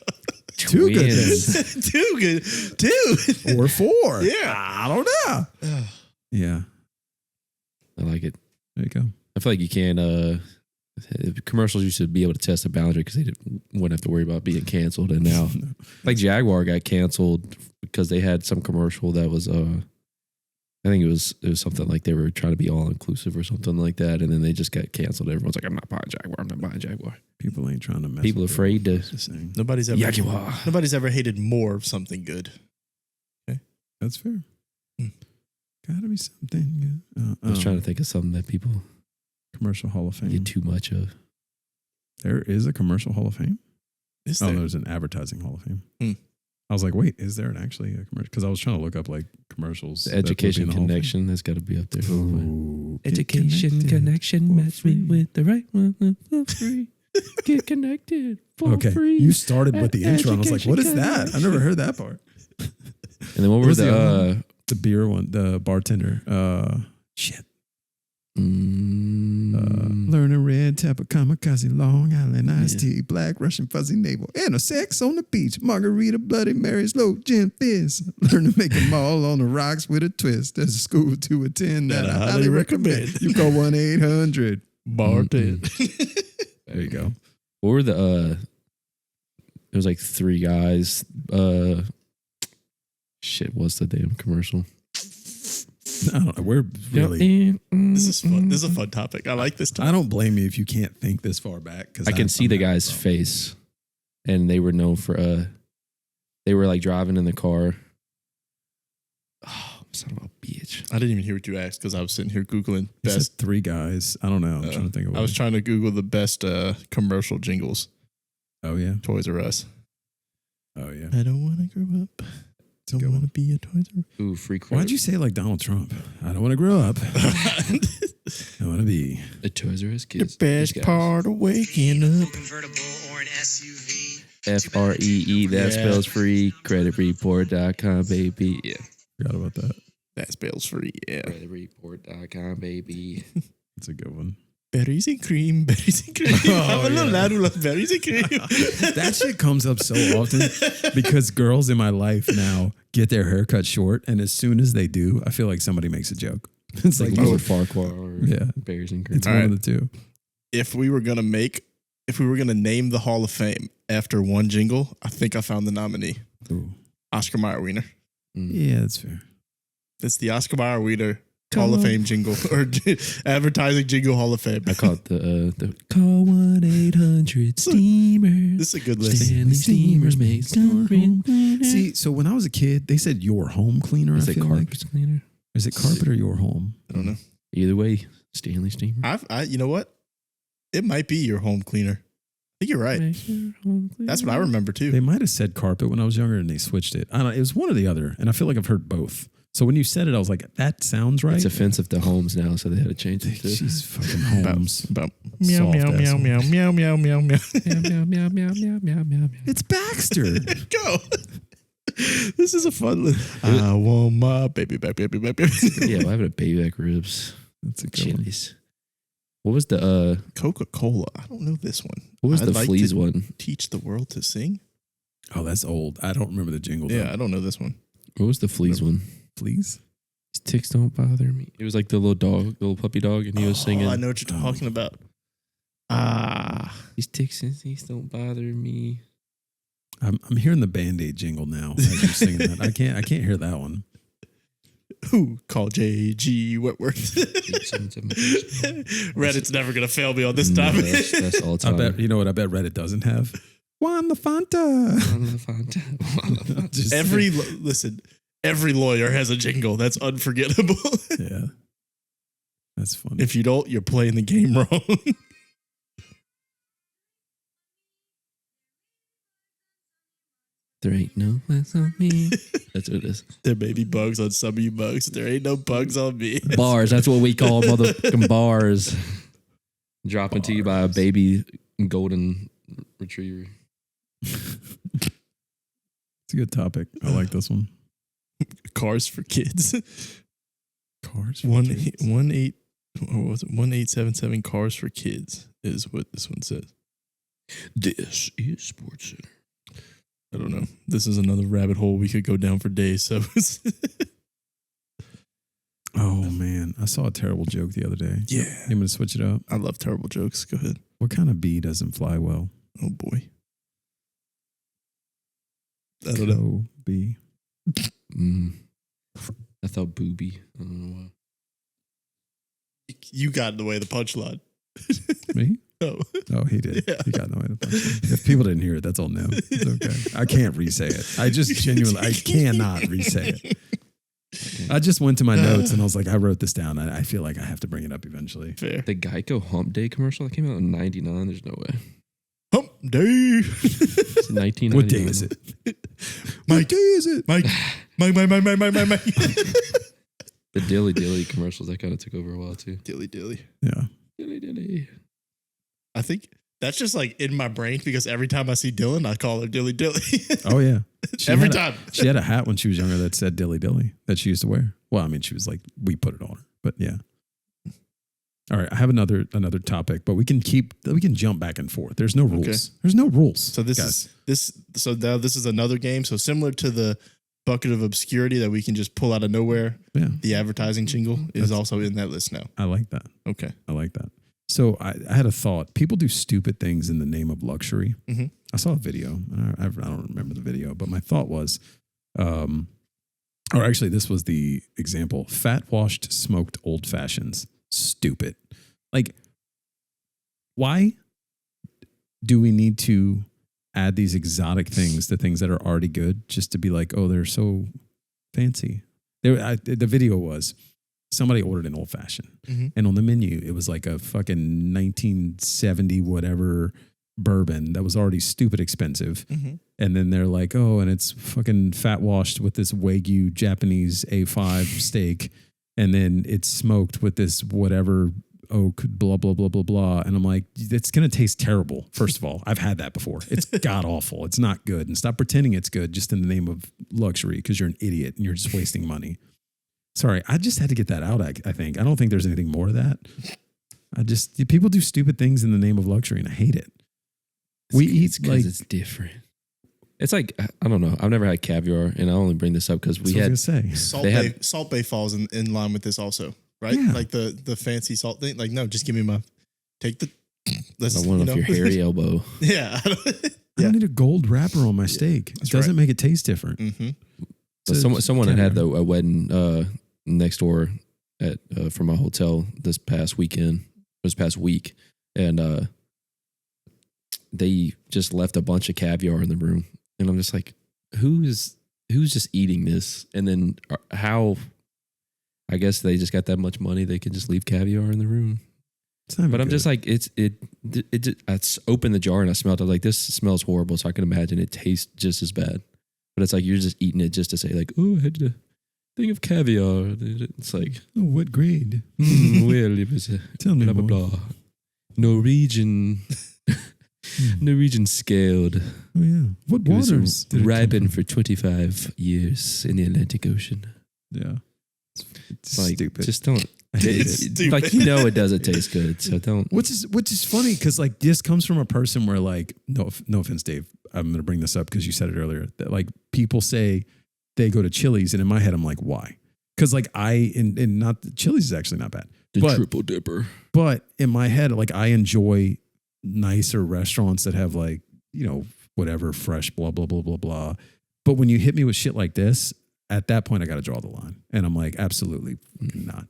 2 good things. 2 good. 2. Or 4. Yeah. I don't know. Yeah. I like it. There you go. I feel like you can commercials used to be able to test the boundary because they wouldn't have to worry about being canceled. And now, like Jaguar got canceled because they had some commercial that was, I think it was something like they were trying to be all inclusive or something like that, and then they just got canceled. Everyone's like, I'm not buying Jaguar. People ain't trying to mess. People with afraid to. Nobody's ever hated more of something good. That's fair. Gotta be something. I was trying to think of something that people Commercial Hall of Fame. get too much of. There is a Commercial Hall of Fame? Is there? There's an Advertising Hall of Fame. Hmm. I was like, wait, is there actually a commercial? Because I was trying to look up like commercials. The Education Connection has got to be up there. Ooh, Education Connection, match me with the right one for free. Get connected for free. You started with the intro and I was like, what is that? I never heard that part. And then what were was the other the one? The beer one, the bartender. Shit. Learn a red tap of kamikaze, Long Island iced tea, black Russian fuzzy navel, and a sex on the beach. Margarita, Bloody Mary, slow gin fizz. Learn to make them all on the rocks with a twist. There's a school to attend that I highly recommend. You call 1-800 Bartend. There you go. what were the it was like three guys. Shit, what's the damn commercial? I don't know. We're really. This is fun. This is a fun topic. I like this topic. I don't blame you if you can't think this far back because I can see the guy's face, and they were known for they were like driving in the car. Oh, son of a bitch! I didn't even hear what you asked because I was sitting here Googling You said best. three guys. I don't know. I'm trying to think of. I was trying to Google the best commercial jingles. Oh yeah. Toys R Us. Oh yeah. I don't want to grow up. Don't want to be a Toys R Us. Ooh, free credit. Why'd you say it like Donald Trump? I don't want to grow up. I want to be The Toys R Us The kids. best part of waking up. Convertible or an SUV. FREE. That spells free. Creditreport.com, baby. Yeah. forgot about that. That spells free. Yeah. Creditreport.com, baby. That's a good one. Berries and cream. Berries and cream. I'm a little lad who loves berries and cream. That shit comes up so often because girls in my life now get their hair cut short, and as soon as they do, I feel like somebody makes a joke. It's Like like, Lord Farquhar or Yeah. Bears and Cream. it's All one right. of the two. If we were gonna name the Hall of Fame after one jingle, I think I found the nominee. Ooh. Oscar Mayer Wiener. Yeah, that's fair. It's the Oscar Mayer Wiener Hall of Fame jingle or advertising jingle Hall of Fame. I call it the call 1-800-STEAMER. This is a good list. Stanley Steamers makes concrete cleaner. See, so when I was a kid, they said your home cleaner. Is I it feel carpet like. cleaner? Is it carpet or your home? I don't know. Either way, Stanley Steamer. You know what? It might be your home cleaner. I think you're right. Makes your home cleaner. That's what I remember too. They might have said carpet when I was younger, and they switched it. I don't know. It was one or the other, and I feel like I've heard both. So when you said it, I was like, that sounds right. It's offensive to homes now, so they had to change it to She's fucking homes. About meow Soft meow ass meow one. meow meow meow meow meow. meow, meow, meow, meow, meow, meow, meow. It's Baxter. Go. This is a fun list. I want my baby back, baby back, baby. Yeah, we'll have it at baby back ribs. That's a good one. Chili's. What was the Coca-Cola. I don't know this one. what was I'd the like fleas to one? Teach the world to sing. Oh, that's old. I don't remember the jingle. Yeah, though. I don't know this one. What was the fleas one? Please. These ticks don't bother me. It was like the little dog, the little puppy dog, and he was singing. I know what you're talking about. These ticks and things don't bother me. I'm hearing the Band-Aid jingle now as you're singing that. I can't hear that one. Who call J.G. Wentworth? Reddit's never gonna fail me on this No, topic. that's all I time. bet you know what I bet Reddit doesn't have. Juan La Fanta. Just- Every lawyer has a jingle. That's unforgettable. yeah. That's funny. If you don't, you're playing the game wrong. There ain't no less on me. That's what it is. There may be bugs on some of you mugs. There ain't no bugs on me. Bars. That's what we call motherfucking bars. Dropping to you by a baby golden retriever. It's a good topic. I like this one. Cars for kids. Cars. for One kids. 1877 Cars for Kids is what this one says. This is Sports Center. I don't know. This is another rabbit hole we could go down for days. So Oh man, I saw a terrible joke the other day. yeah, You want me to switch it up? I love terrible jokes. Go ahead. What kind of bee doesn't fly well? Oh boy. I don't know. Bee. I thought booby. I don't know why. You got in the way of the punchline. Me? Oh. Oh, he did. Yeah. He got no way to punch. If people didn't hear it, that's all no. It's okay. I can't re-say it. I just genuinely, I cannot re-say it. I just went to my notes and I was like, I wrote this down. I feel like I have to bring it up eventually. Fair. The Geico Hump Day commercial that came out in '99. There's no way. Hump day. It's 1999. What day is it? What day is it? Mike. The Dilly Dilly commercials that kind of took over a while too. Dilly dilly. Yeah. Dilly Dilly. I think that's just like in my brain because every time I see Dylan, I call her Dilly Dilly. Oh, yeah. Every time. She had a hat when she was younger that said Dilly Dilly that she used to wear. Well, I mean, she was like, we put it on her, but yeah. All right, I have another topic, but we can jump back and forth. There's no rules. Okay. There's no rules. So guys. now this is another game. So similar to the bucket of obscurity that we can just pull out of nowhere. Yeah. The advertising jingle is also in that list now. I like that. Okay. I like that. So I had a thought. People do stupid things in the name of luxury. Mm-hmm. I saw a video. And I don't remember the video, but my thought was, or actually, this was the example: fat washed smoked old fashions. Stupid. Like, why do we need to add these exotic things to things that are already good just to be like, oh, they're so fancy? The video was somebody ordered an old fashioned, and on the menu it was like a fucking 1970 whatever bourbon that was already stupid expensive, and then they're like, oh, and it's fucking fat washed with this Wagyu Japanese A5 steak. And then it's smoked with this whatever oak, blah, blah, blah, blah, blah. And I'm like, it's going to taste terrible. First of all, I've had that before. It's god awful. It's not good. And stop pretending it's good just in the name of luxury because you're an idiot and you're just wasting money. Sorry, I just had to get that out, I think. I don't think there's anything more to that. People do stupid things in the name of luxury and I hate it. It's because it's different. It's like, I don't know. I've never had caviar, and I only bring this up because we had Salt Bay falls in line with this also, right? Yeah. Like the fancy salt thing. Like, no, just give me take the. I want off your hairy elbow. Yeah. I don't need a gold wrapper on my steak. It doesn't make it taste different. Mm-hmm. But someone had a wedding next door from my hotel this past week, and they just left a bunch of caviar in the room. And I'm just like, who's just eating this? And then how? I guess they just got that much money they can just leave caviar in the room. But I'm just like, I opened the jar and I smelled it. I was like, this smells horrible. So I can imagine it tastes just as bad. But it's like you're just eating it just to say like, oh, I had a thing of caviar. It's like, oh, what grade? Well, it was Tell me blah blah more. blah. Norwegian scaled. Oh yeah. What It was waters? did it come ripened from? for 25 years in the Atlantic Ocean. Yeah. It's like, stupid. just don't. I hate It's Stupid. like, it doesn't taste good, so don't. Which is funny because like this comes from a person where like no offense, Dave. I'm going to bring this up because you said it earlier that like people say they go to Chili's and in my head I'm like why? Because like not Chili's is actually not bad. The but, triple dipper. But in my head like I enjoy nicer restaurants that have like whatever fresh blah blah blah blah blah. But when you hit me with shit like this, at that point I got to draw the line and I'm like absolutely not.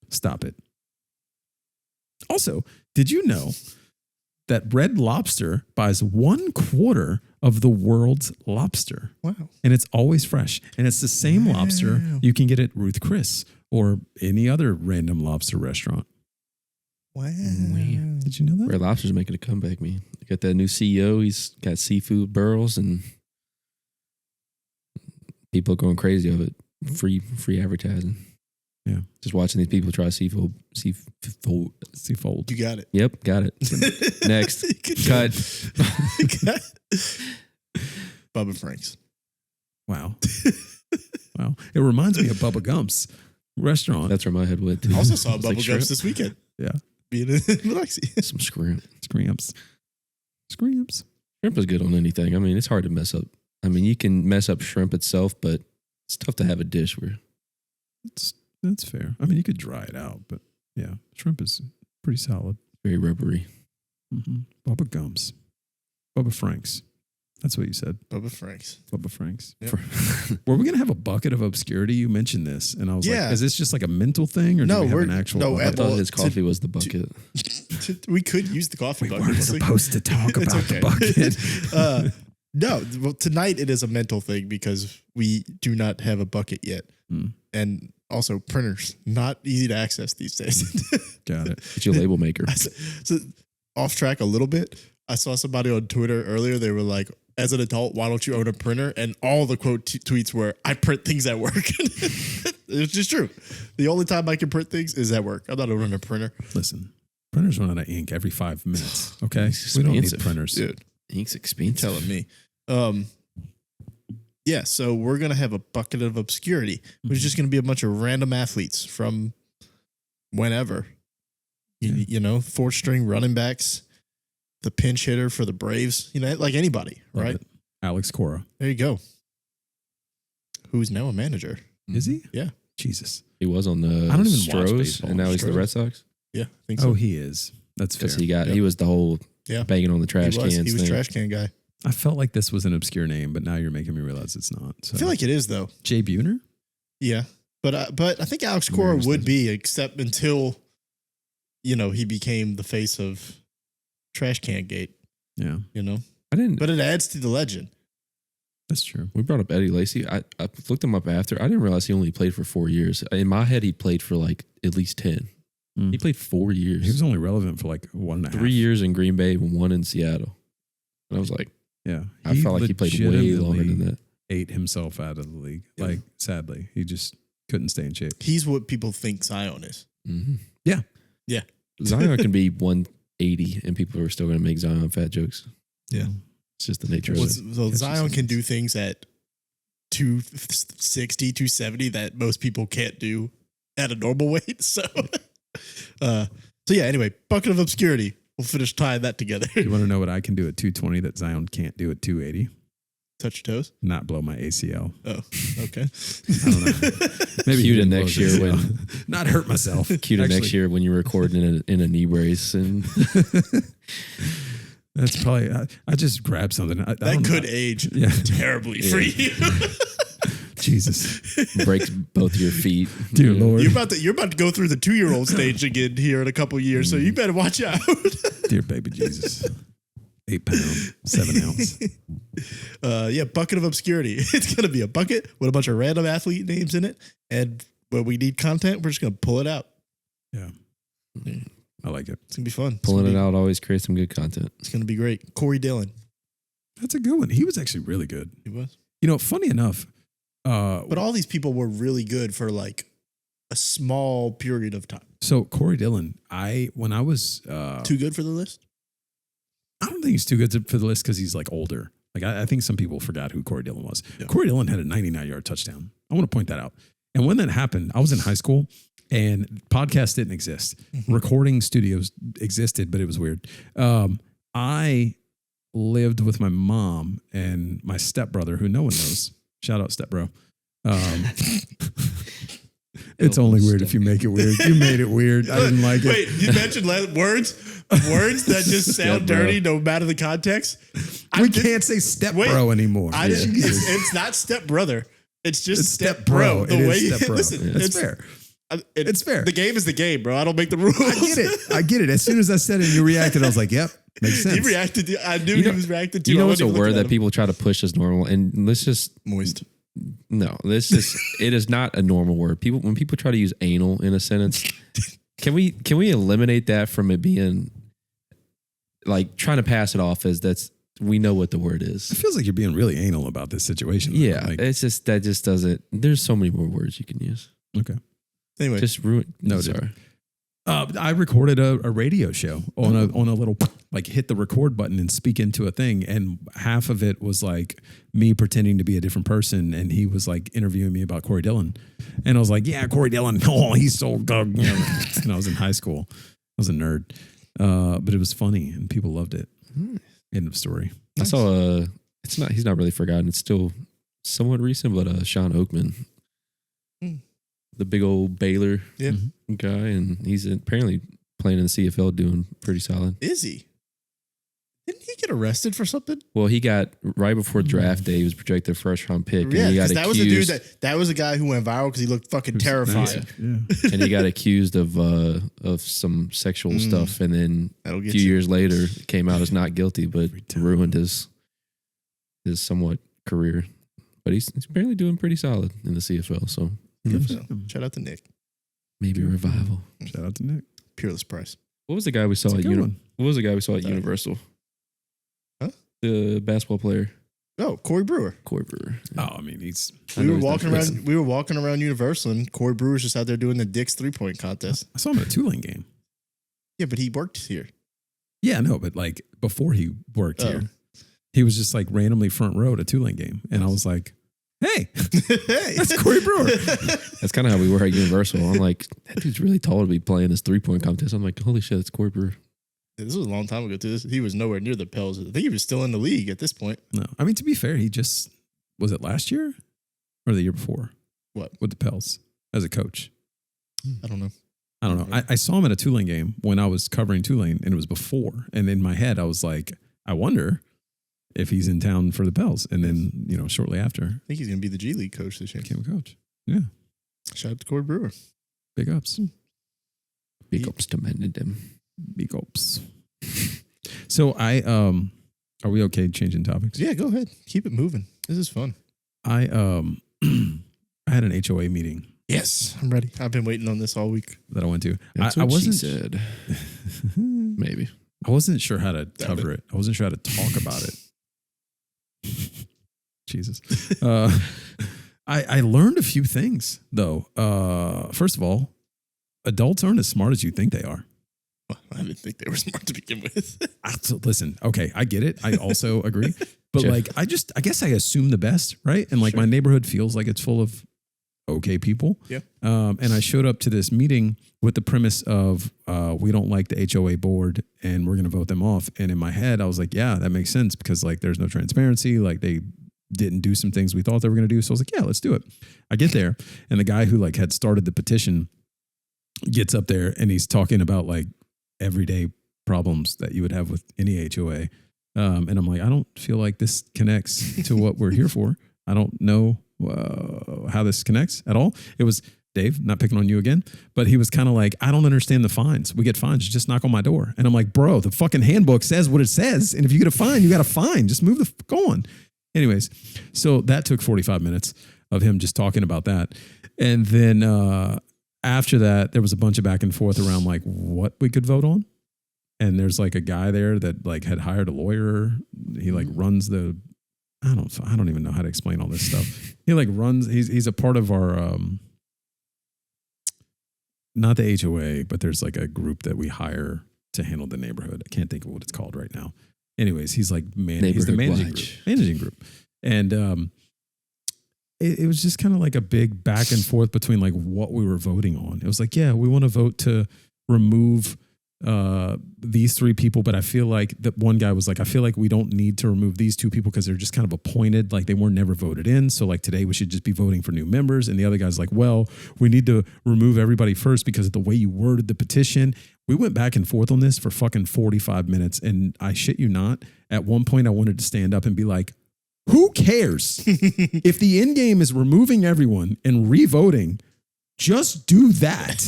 Stop it. Also, did you know that Red Lobster buys 1/4 of the world's lobster? Wow. And it's always fresh. And it's the same lobster you can get at Ruth Chris or any other random lobster restaurant. Wow. Did you know that? Red Lobster's making a comeback, man. They got that new CEO. He's got seafood burrows, and people are going crazy of it. Free advertising. Yeah. Just watching these people try seafood. Seafold. You got it. Yep, got it. Next. Cut. Bubba Frank's. Wow. Wow. It reminds me of Bubba Gump's restaurant. That's where my head went to. I also saw It's like Bubba shrimp. Gumps this weekend. Yeah. Being in Biloxi. Some shrimp. Screams. Shrimp is good on anything. I mean, it's hard to mess up. I mean, you can mess up shrimp itself, but it's tough to have a dish where That's fair. I mean, you could dry it out, but yeah, shrimp is pretty solid. very rubbery. Mm-hmm. Bubba Gump's. Bubba Frank's. That's what you said. Bubba Frank's. Bubba Frank's. Yep. Were we going to have a bucket of obscurity? You mentioned this. And I was Yeah. like, is this just like a mental thing? Or No, do we have we're- an actual no, bucket? I thought Well, his coffee was the bucket. We could use the coffee We bucket. weren't supposed to talk It's about okay. the bucket. No, well, tonight it is a mental thing because we do not have a bucket yet. and also printers. Not easy to access these days. Got it. Get your label maker. So off track a little bit. I saw somebody on Twitter earlier. They were like, as an adult, why don't you own a printer? And all the quote tweets were, I print things at work. It's just true. The only time I can print things is at work. I'm not owning a printer. Listen, printers run out of ink every 5 minutes. Okay, we don't need expensive. printers. Dude, Ink's expensive. telling me. Yeah, so we're going to have a bucket of obscurity, which is just going to be a bunch of random athletes from whenever. You know, 4th-string running backs, the pinch hitter for the Braves, you know, like anybody, Love right? it. Alex Cora. There you go. Who's now a manager. Is he? Yeah. Jesus. He was on the I don't even watch Stros, baseball. and now he's the Stros. Red Sox. Yeah, I think so. Oh, he is. That's fair. Because Yep. he was the whole Yeah. banging on the trash he cans. was thing. trash can guy. I felt like this was an obscure name, but now you're making me realize it's not. So. I feel like it is, though. Jay Buhner? Yeah. But I think Alex Cora Where's would this? be, except until, you know, he became the face of Trash Can Gate, Yeah, you know? I didn't. But it adds to the legend. that's true. We brought up Eddie Lacy. I looked him up after. I didn't realize he only played for 4 years. In my head, he played for like at least 10. Mm. He played 4 years. He was only relevant for like 1.5. 3 years in Green Bay, 1 in Seattle. And I was like, Yeah. I felt like he played way longer than that. Ate himself out of the league. Yeah. Like, sadly, he just couldn't stay in shape. He's what people think Zion is. Mm-hmm. Yeah. Yeah. Zion can be 180 and people are still going to make Zion fat jokes. Yeah. It's just the nature of Well, it. so Zion can do things at 260, 270 that most people can't do at a normal weight. So, yeah, anyway, bucket of obscurity. We'll finish tying that together. You want to know what I can do at 220 that Zion can't do at 280? Touch your toes. Not blow my ACL. Oh, okay. I don't know. Maybe Cue he to didn't next blow his year ACL. Not hurt myself. Cue to next Actually, year when you're recording in a knee brace. And That's probably, I just grabbed something. I That don't know. could age Yeah. terribly for you. Jesus. breaks both your feet. Dear Lord. You're about to go through the 2-year-old stage again here in a couple of years, so you better watch out. Dear baby Jesus. 8 pound, 7 ounce. Yeah, bucket of obscurity. It's gonna be a bucket with a bunch of random athlete names in it, and when we need content, we're just gonna pull it out. Yeah. I like it. It's gonna be fun. Pulling it out always creates some good content. It's gonna be great. Corey Dillon. That's a good one. He was actually really good. He was. You know, funny enough, But all these people were really good for like a small period of time. so Corey Dillon, when I was Too good for the list? I don't think he's too good for the list because he's like older. Like I think some people forgot who Corey Dillon was. Yeah. Corey Dillon had a 99-yard touchdown. I want to point that out. And when that happened, I was in high school and podcasts didn't exist. Recording studios existed, but it was weird. I lived with my mom and my stepbrother, who no one knows. Shout out stepbro. It's only weird if you make it weird. You made it weird. I didn't like it. Wait, you mentioned words that just sound Step bro. dirty no matter the context. We can't say stepbro anymore. I didn't. It's not step brother. It's just It's step step bro. bro. It is step bro. Listen, That's fair. It's fair. The game is the game, bro. I don't make the rules. I get it. As soon as I said it and you reacted, I was like, yep, makes sense. He reacted. I knew You know- he was reacting to. You I know what's a wasn't even word looking that at him. people try to push as normal? And let's just, Moist. no, let's just, it is not a normal word. When people try to use anal in a sentence, can we eliminate that from it being like trying to pass it off as we know what the word It is. feels like you're being really anal about this situation. Yeah. Like, It's just, that just doesn't, there's so many more words you can use. okay. Anyway, Just ruin. No, sorry. I recorded a radio show on a little like hit the record button and speak into a thing, and half of it was like me pretending to be a different person, and he was like interviewing me about Corey Dillon, and I was like, "Yeah, Corey Dillon, oh, he's so good." And I was in high school, I was a nerd, but it was funny and people loved it. End of story. I saw he's not really forgotten. It's still somewhat recent, but Sean Oakman, the big old Baylor Yeah. guy, and he's apparently playing in the CFL, doing pretty solid. is he? Didn't he get arrested for something? Well, he got right before draft day. He was projected first round pick, and Yeah, he got because that was the dude accused. that was the guy who went viral because he looked fucking terrified. Yeah. And he got accused of some sexual stuff, and then That'll a get few you. years later came out as not guilty, but Every time. ruined his somewhat career. But he's apparently doing pretty solid in the CFL. So Good for them. Shout out to Nick. Maybe revival. Shout out to Nick. Peerless Price. What was the guy we saw That's at a good one. What was the guy we saw at Universal? Huh? The basketball player, Oh, Corey Brewer. Corey Brewer. Oh, I mean, he's. I We know were he's not walking good. around. We were walking around Universal, and Corey Brewer's just out there doing the Dick's 3-point contest. I saw him at a Tulane game. Yeah, but he worked here. Yeah, no, but like before he worked Oh. here, he was just like randomly front row at a Tulane game, and I was like, "Hey, Hey, that's Corey Brewer." That's kind of how we were at Universal. I'm like, that dude's really tall to be playing this 3-point contest. I'm like, holy shit, it's Corey Brewer. This was a long time ago too. He was nowhere near the Pels. I think he was still in the league at this point. No, I mean to be fair, he just was it last year or the year before What? with the Pels as a coach. I don't know. I don't know. I saw him at a Tulane game when I was covering Tulane, and it was before. And in my head, I was like, I wonder if he's in town for the Pels. And then, shortly after, I think he's going to be the G League coach this year. became a coach. Yeah, Shout out to Corey Brewer. big ups, Big ups to them. big ups. So are we okay changing topics? Yeah, go ahead. Keep it moving. This is fun. I I had an HOA meeting Yes, I'm ready. I've been waiting on this all week. that I went to. That's I what wasn't she said. Maybe. I wasn't sure how to Doubt cover it. I wasn't sure how to talk about it. Jesus. I learned a few things though. First of all, adults aren't as smart as you think they are. I didn't think they were smart to begin with. Listen, okay, I get it. I also agree. But Jeff. like, I guess I assume the best, right? And like Sure. my neighborhood feels like it's full of okay people. Yeah. And I showed up to this meeting with the premise of we don't like the HOA board and we're going to vote them off. And in my head, I was like, yeah, that makes sense because like there's no transparency. Like they didn't do some things we thought they were going to do. So I was like, yeah, let's do it. I get there and the guy who like had started the petition gets up there and he's talking about like everyday problems that you would have with any HOA. And I'm like, I don't feel like this connects to what we're here for. I don't know how this connects at all. It was Dave, not picking on you again, but he was kind of like, I don't understand the fines. We get fines, just knock on my door. And I'm like, bro, the fucking handbook says what it says. And if you get a fine, you got a fine. Just move the fuck on. Anyways, so that took 45 minutes of him just talking about that. And then after that, there was a bunch of back and forth around like what we could vote on. And there's like a guy there that like had hired a lawyer. He like runs the, I don't even know how to explain all this stuff. He like runs, he's a part of our, not the HOA, but there's like a group that we hire to handle the neighborhood. I can't think of what it's called right now. Anyways, he's like, he's the managing group. And it was just kind of like a big back and forth between like what we were voting on. It was like, yeah, we want to vote to remove these three people, but I feel like that one guy was like, I feel like we don't need to remove these two people because they're just kind of appointed, like they were never voted in. So like today we should just be voting for new members. And the other guy's like, well, we need to remove everybody first because of the way you worded the petition. We went back and forth on this for fucking 45 minutes. And I shit you not, at one point I wanted to stand up and be like, who cares if the end game is removing everyone and re-voting? Just do that.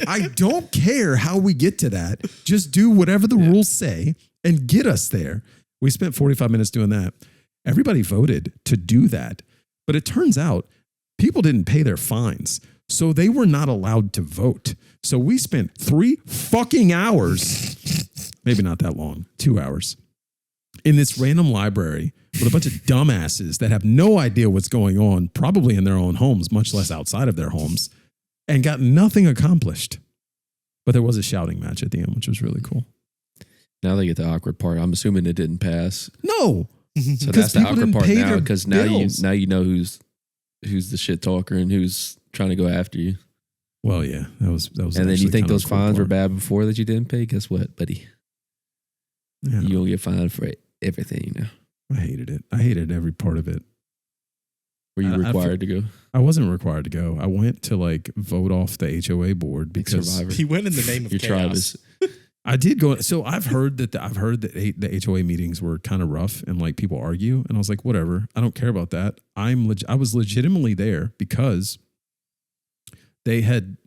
I don't care how we get to that. Just do whatever the rules say and get us there. We spent 45 minutes doing that. Everybody voted to do that. But it turns out people didn't pay their fines. So they were not allowed to vote. So we spent 3 fucking hours, maybe not that long, 2 hours, in this random library with a bunch of dumbasses that have no idea what's going on, probably in their own homes, much less outside of their homes, and got nothing accomplished. But there was a shouting match at the end, which was really cool. Now they get the awkward part. I'm assuming it didn't pass. No. So that's the people awkward didn't part pay now their because bills. now you know who's the shit talker and who's trying to go after you. Well, yeah, that was. And then you think those fines were bad before that you didn't pay? Guess what, buddy? Yeah, You'll get fined for everything, you know. I hated it. I hated every part of it. Were you I required to go? I wasn't required to go. I went to like vote off the HOA board because Survivor. He went in the name of Your tribe chaos. is I did go. So I've heard that the HOA meetings were kind of rough and like people argue, and I was like, whatever. I don't care about that. I was legitimately there because they had.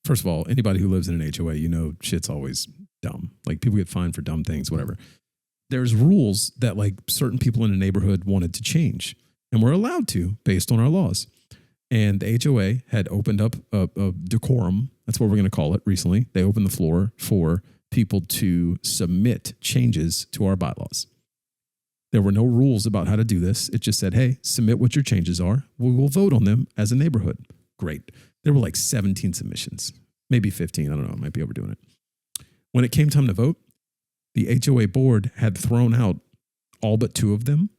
First of all, anybody who lives in an HOA, you know, shit's always dumb. Like people get fined for dumb things, whatever. There's rules that like certain people in a neighborhood wanted to change, and we're allowed to based on our laws. And the HOA had opened up a decorum. That's what we're going to call it recently. They opened the floor for people to submit changes to our bylaws. There were no rules about how to do this. It just said, hey, submit what your changes are. We will vote on them as a neighborhood. Great. There were like 17 submissions, maybe 15. I don't know. I might be overdoing it. When it came time to vote, the HOA board had thrown out all but 2 of them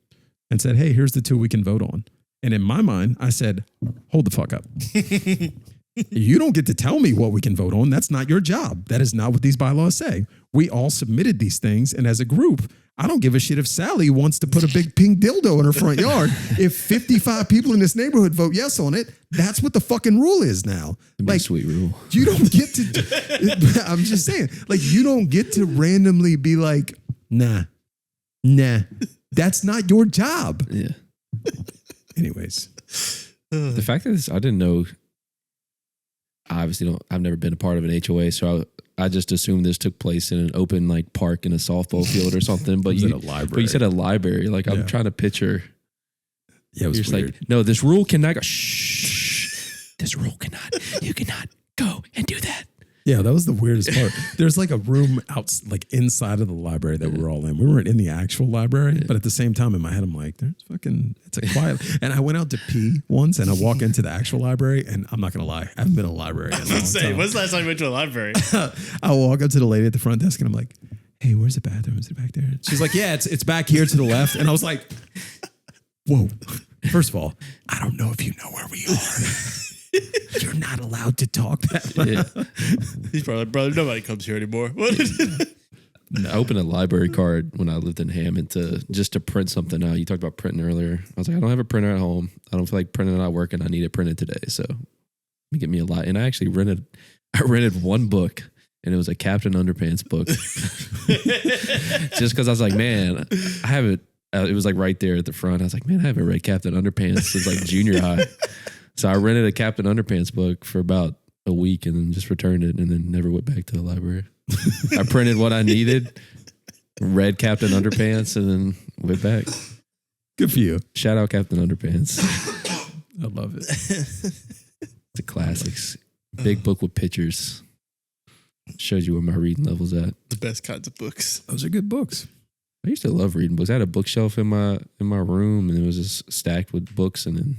and said, hey, here's the 2 we can vote on. And in my mind, I said, hold the fuck up. You don't get to tell me what we can vote on. That's not your job. That is not what these bylaws say. We all submitted these things. And as a group, I don't give a shit if Sally wants to put a big pink dildo in her front yard. If 55 people in this neighborhood vote yes on it, that's what the fucking rule is now. Like, sweet rule. You don't get to, I'm just saying, like, you don't get to randomly be like, nah, that's not your job. Yeah. Anyways. The fact that I didn't know, I've never been a part of an HOA, so I just assumed this took place in an open like park in a softball field or something. But you said a library. Like I'm trying to picture. Yeah, it was weird. Like, no, this rule cannot go. Shh. This rule you cannot go and do that. Yeah, that was the weirdest part. There's like a room out, like inside of the library that we're all in. We weren't in the actual library, but at the same time in my head, I'm like, it's a quiet. And I went out to pee once and I walk into the actual library and I'm not going to lie, I haven't been in a library in a long time. When's the last time you went to a library? I walk up to the lady at the front desk and I'm like, hey, where's the bathroom? Is it back there? She's like, yeah, it's back here to the left. And I was like, whoa. First of all, I don't know if you know where we are. You're not allowed to talk that loud. Yeah. He's probably like, brother, nobody comes here anymore. I opened a library card when I lived in Hammond just to print something out. You talked about printing earlier. I was like, I don't have a printer at home. I don't feel like printing it out working. I need it printed today. So let me get me a lot. And I actually rented one book and it was a Captain Underpants book. Just because I was like, man, I haven't, it was like right there at the front. I was like, man, I haven't read Captain Underpants since like junior high. So I rented a Captain Underpants book for about a week and then just returned it and then never went back to the library. I printed what I needed, read Captain Underpants, and then went back. Good for you. Shout out Captain Underpants. I love it. It's a classics. Big book with pictures. Shows you where my reading level's at. The best kinds of books. Those are good books. I used to love reading books. I had a bookshelf in my room and it was just stacked with books, and then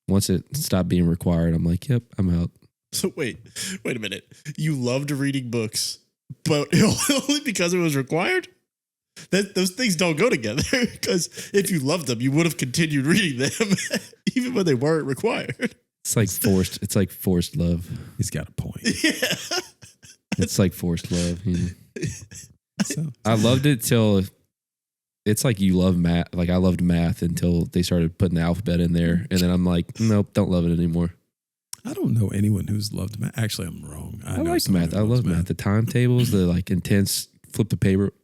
once it stopped being required, I'm like, yep, I'm out. So wait a minute. You loved reading books, but only because it was required? Those things don't go together. Because if you loved them, you would have continued reading them even when they weren't required. It's like forced love. He's got a point. Yeah. It's like forced love. Yeah. So, I loved it till it's like you love math. Like I loved math until they started putting the alphabet in there. And then I'm like, nope, don't love it anymore. I don't know anyone who's loved math. Actually, I'm wrong. I like math. I love math. The timetables, the like intense, flip the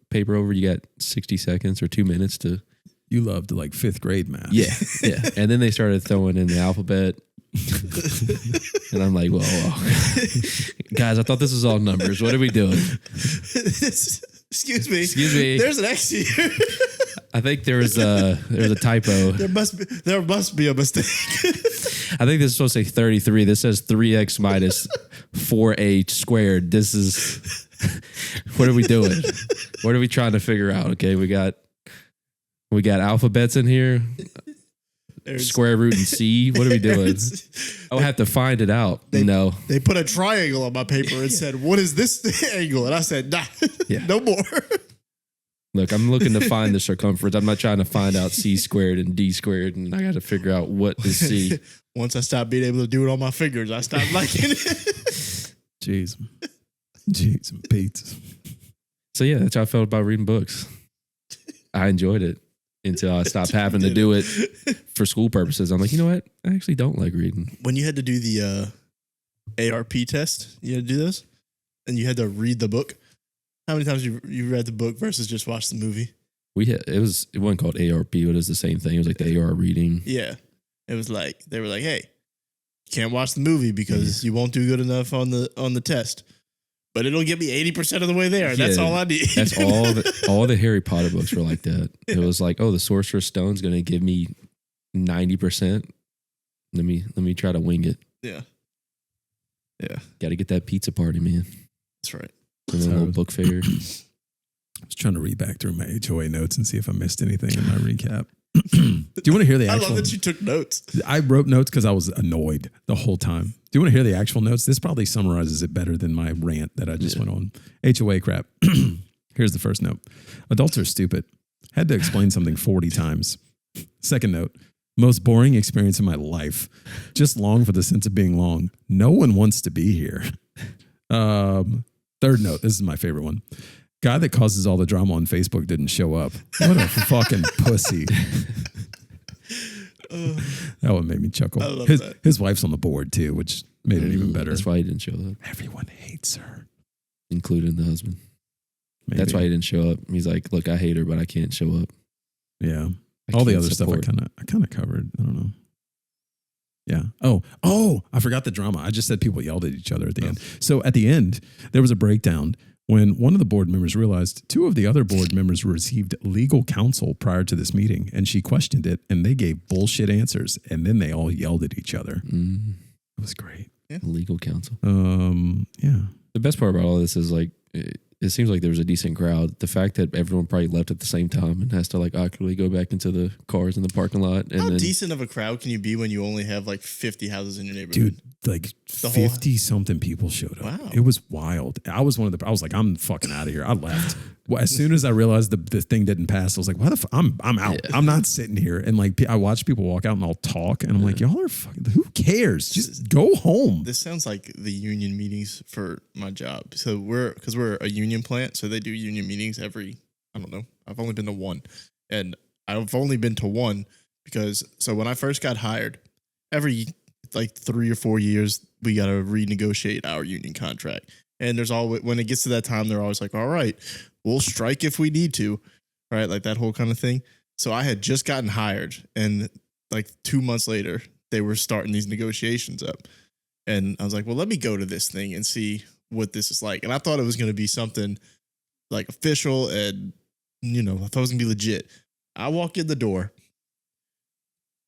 paper over. You got 60 seconds or 2 minutes to. You loved like 5th grade math. Yeah. Yeah. And then they started throwing in the alphabet. And I'm like, whoa. Guys, I thought this was all numbers. What are we doing? Excuse me. There's an X here. I think there was a typo. There must be a mistake. I think this is supposed to say 33. This says 3x minus 4h squared. This is what are we doing? What are we trying to figure out? Okay, we got alphabets in here. Square root and C. What are we doing? I'll have to find it out. No. They put a triangle on my paper and said, what is this angle? And I said, nah, no more. Look, I'm looking to find the circumference. I'm not trying to find out C squared and D squared, and I got to figure out what is C. Once I stopped being able to do it on my fingers, I stopped liking it. Jeez, and Pete. So yeah, that's how I felt about reading books. I enjoyed it until I stopped having to do it for school purposes. I'm like, you know what? I actually don't like reading. When you had to do the ARP test, you had to do this, and you had to read the book. How many times you read the book versus just watch the movie? It wasn't called ARP, but it was the same thing. It was like the AR reading. Yeah. It was like, they were like, hey, you can't watch the movie because you won't do good enough on the test. But it'll get me 80% of the way there. That's all I need. That's all the Harry Potter books were like that. It was like, oh, the Sorcerer's Stone's going to give me 90%. Let me try to wing it. Yeah. Got to get that pizza party, man. That's right. And then a little book fair. I was trying to read back through my HOA notes and see if I missed anything in my recap. Do you want to hear the actual? I love that you took notes. I wrote notes because I was annoyed the whole time. Do you want to hear the actual notes? This probably summarizes it better than my rant that I just went on. HOA crap. Here's the first note. Adults are stupid. Had to explain something 40 times. Second note. Most boring experience of my life. Just long for the sense of being long. No one wants to be here. Third note. This is my favorite one. Guy that causes all the drama on Facebook didn't show up. What a fucking pussy. That one made me chuckle. I love that. His wife's on the board too, which made it even better. That's why he didn't show up. Everyone hates her. Including the husband. Maybe. That's why he didn't show up. He's like, look, I hate her, but I can't show up. Yeah. I All the can't other stuff support. I kind of covered. I don't know. Yeah. Oh, I forgot the drama. I just said people yelled at each other at the end. So at the end, there was a breakdown when one of the board members realized two of the other board members received legal counsel prior to this meeting, and she questioned it, and they gave bullshit answers, and then they all yelled at each other. It was great. Legal counsel. Yeah. The best part about all this is like, it seems like there was a decent crowd. The fact that everyone probably left at the same time and has to like awkwardly go back into the cars in the parking lot. And How then, decent of a crowd can you be when you only have like 50 houses in your neighborhood? Dude, like The whole- 50 something people showed up. Wow. It was wild. I was like, I'm fucking out of here. I left. Well, as soon as I realized the thing didn't pass, I was like, why the fuck? I'm out. Yeah. I'm not sitting here. And like, I watch people walk out and I'll talk and I'm like, y'all are fucking, who cares? Just go home. This sounds like the union meetings for my job. So because we're a union plant, so they do union meetings every, I don't know, I've only been to one. And I've only been to one because, so when I first got hired, every like 3 or 4 years, we got to renegotiate our union contract. And there's always, when it gets to that time, they're always like, all right, we'll strike if we need to, right? Like that whole kind of thing. So I had just gotten hired, and like 2 months later, they were starting these negotiations up. And I was like, well, let me go to this thing and see what this is like. And I thought it was going to be something like official and, you know, I thought it was going to be legit. I walk in the door.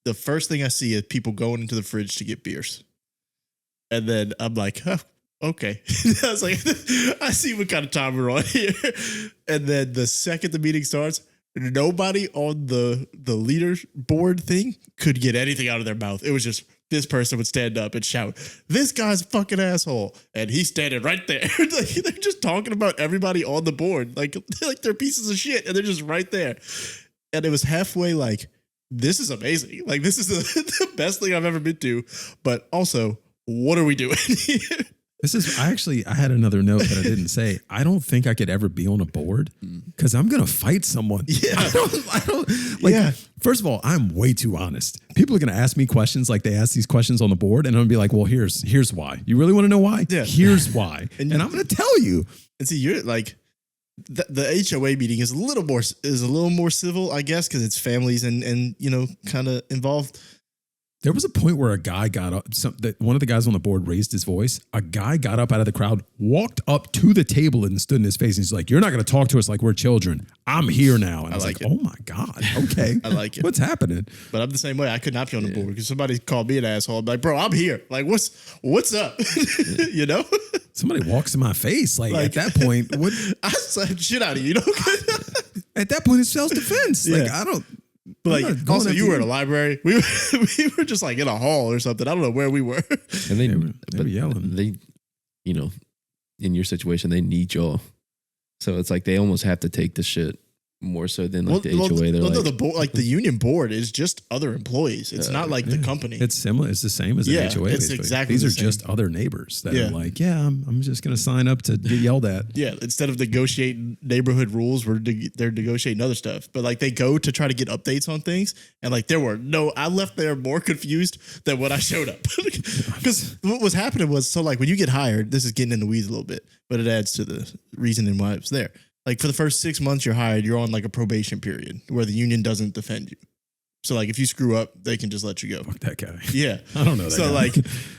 The first thing I see is people going into the fridge to get beers. And then I'm like, oh, okay. I was like, I see what kind of time we're on here. And then the second the meeting starts, nobody on the leaderboard thing could get anything out of their mouth. It was just this person would stand up and shout, this guy's a fucking asshole. And he's standing right there. Like, they're just talking about everybody on the board. Like they're pieces of shit and they're just right there. And it was halfway like, this is amazing. Like, this is the best thing I've ever been to. But also, what are we doing here? I had another note that I didn't say. I don't think I could ever be on a board because I'm going to fight someone. Yeah. I don't like, Yeah. First of all, I'm way too honest. People are going to ask me questions like they ask these questions on the board. And I'm going to be like, well, here's why. You really want to know why? Yeah. Here's why. And I'm going to tell you. And see, you're like, the HOA meeting is a little more civil, I guess, because it's families and you know, kind of involved. There was a point where a guy got up. One of the guys on the board raised his voice. A guy got up out of the crowd, walked up to the table and stood in his face. And he's like, you're not going to talk to us like we're children. I'm here now. And I was like, oh my God. Okay. I like it. What's happening? But I'm the same way. I could not be on the board because somebody called me an asshole. I'm like, bro, I'm here. Like, what's up? You know? Somebody walks in my face. Like at that point, what? I slapped shit out of you. You know? At that point, it's self-defense. Like, Yeah. I don't. But I'm like, not going also, after you were in a library. We were just like in a hall or something. I don't know where we were. and they were yelling. They, you know, in your situation, they need y'all. So it's like they almost have to take the shit more so than like the HOA. They're like, the board, like the union board is just other employees. It's not like the company. It's similar. It's the same as an Yeah, HOA. it's basically. exactly These the are same. just other neighbors that Yeah. are like, yeah, I'm just going to sign up to get yelled at. Yeah, instead of negotiating neighborhood rules, they're negotiating other stuff. But like they go to try to get updates on things, and like I left there more confused than when I showed up. Because what was happening was, so like when you get hired, this is getting in the weeds a little bit, but it adds to the reasoning why it was there. Like for the first 6 months you're hired, you're on like a probation period where the union doesn't defend you. So like if you screw up, they can just let you go. Fuck that guy. Yeah. I don't know that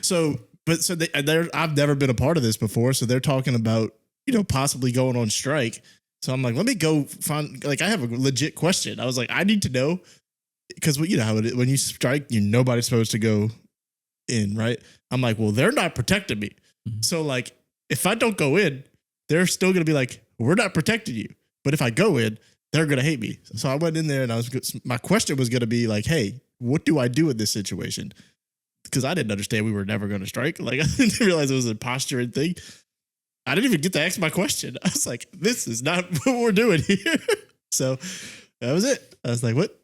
So guy. like, I've never been a part of this before. So they're talking about, you know, possibly going on strike. So I'm like, let me go find, like, I have a legit question. I was like, I need to know, because you know how it is. When you strike, nobody's supposed to go in, right? I'm like, well, they're not protecting me. So like, if I don't go in, they're still going to be like, we're not protecting you. But if I go in, they're going to hate me. So I went in there and my question was going to be like, hey, what do I do in this situation? Because I didn't understand we were never going to strike. Like, I didn't realize it was a posturing thing. I didn't even get to ask my question. I was like, this is not what we're doing here. So that was it. I was like, what?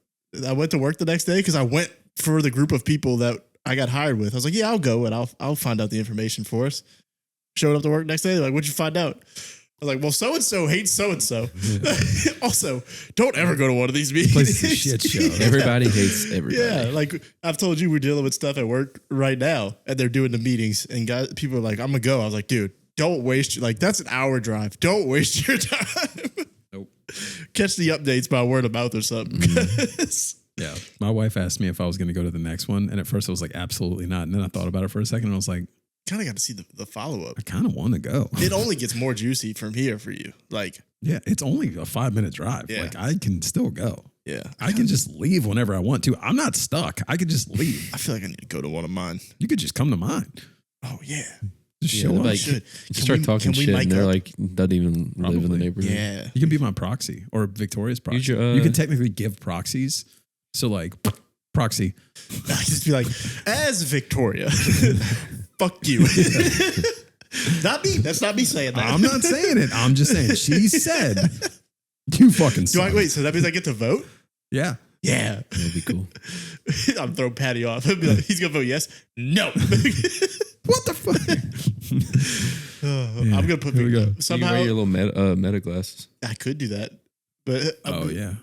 I went to work the next day because I went for the group of people that I got hired with. I was like, yeah, I'll go and I'll find out the information for us. Showed up to work next day. They're like, what'd you find out? I was like, well, so-and-so hates so-and-so. Also, don't ever go to one of these meetings. Place is a shit show. Everybody hates everybody. Yeah, like I've told you, we're dealing with stuff at work right now, and they're doing the meetings, and guys, people are like, I'm gonna go. I was like, dude, don't waste like that's an hour drive. Don't waste your time. Nope. Catch the updates by word of mouth or something. Yeah. My wife asked me if I was going to go to the next one. And at first I was like, absolutely not. And then I thought about it for a second and I was like, Kind of got to see the follow up. I kind of want to go. It only gets more juicy from here for you. Like, yeah, it's only a 5-minute drive. Yeah. Like I can still go. yeah, I can just leave whenever I want to. I'm not stuck. I could just leave. I feel like I need to go to one of mine. You could just come to mine. Oh yeah, Just Yeah, show they're up. like, should. you start talking can we shit, mic and they're up? like, doesn't even live in the Probably. neighborhood. yeah. You can be my proxy or Victoria's proxy. Use your, you can technically give proxies. So like proxy. I just be like, as Victoria, fuck you. Not me. That's not me saying that. I'm not saying it. I'm just saying she said you fucking Do I suck. wait? So that means I get to vote? Yeah. Yeah. That'd be cool. I'm throwing Patty off. He'll be like, he's gonna vote yes. No. What the fuck? I'm gonna put Here we go. You can somehow. wear your little meta glasses. I could do that, but Oh yeah.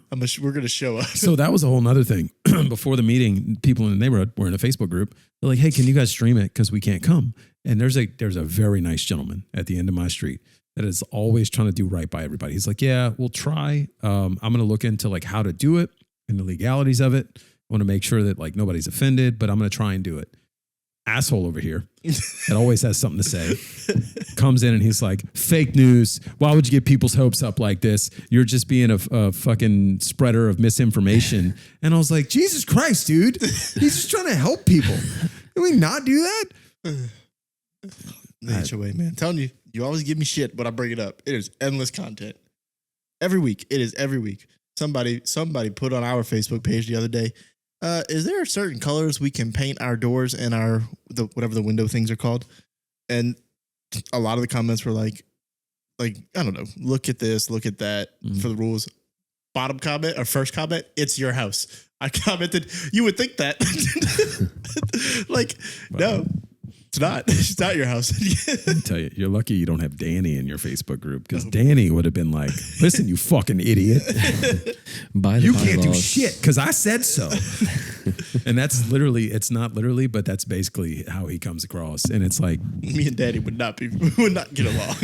we're gonna show up. So that was a whole nother thing. Before the meeting, people in the neighborhood were in a Facebook group. They're like, "Hey, can you guys stream it? Because we can't come." And there's a very nice gentleman at the end of my street that is always trying to do right by everybody. He's like, "Yeah, we'll try. I'm gonna look into like how to do it and the legalities of it. I want to make sure that like nobody's offended, but I'm gonna try and do it." Asshole over here that always has something to say comes in and he's like, fake news. Why would you get people's hopes up like this? You're just being a fucking spreader of misinformation. And I was like, Jesus Christ, dude. He's just trying to help people. Can we not do that? The HOA, man. I'm telling you, you always give me shit when I bring it up. It is endless content. Every week. It is every week. Somebody put on our Facebook page the other day, is there certain colors we can paint our doors and whatever the window things are called? And a lot of the comments were like, I don't know, look at this, look at that for the rules. Bottom comment or first comment, it's your house. I commented, you would think that. Like, no, it's not. It's not your house. Let me tell you, you're lucky you don't have Danny in your Facebook group because Danny would have been like, listen, you fucking idiot. Buy the You can't do bylaws. shit because I said so. And that's literally, it's not literally, but that's basically how he comes across. And it's like, Me and Daddy would not get along.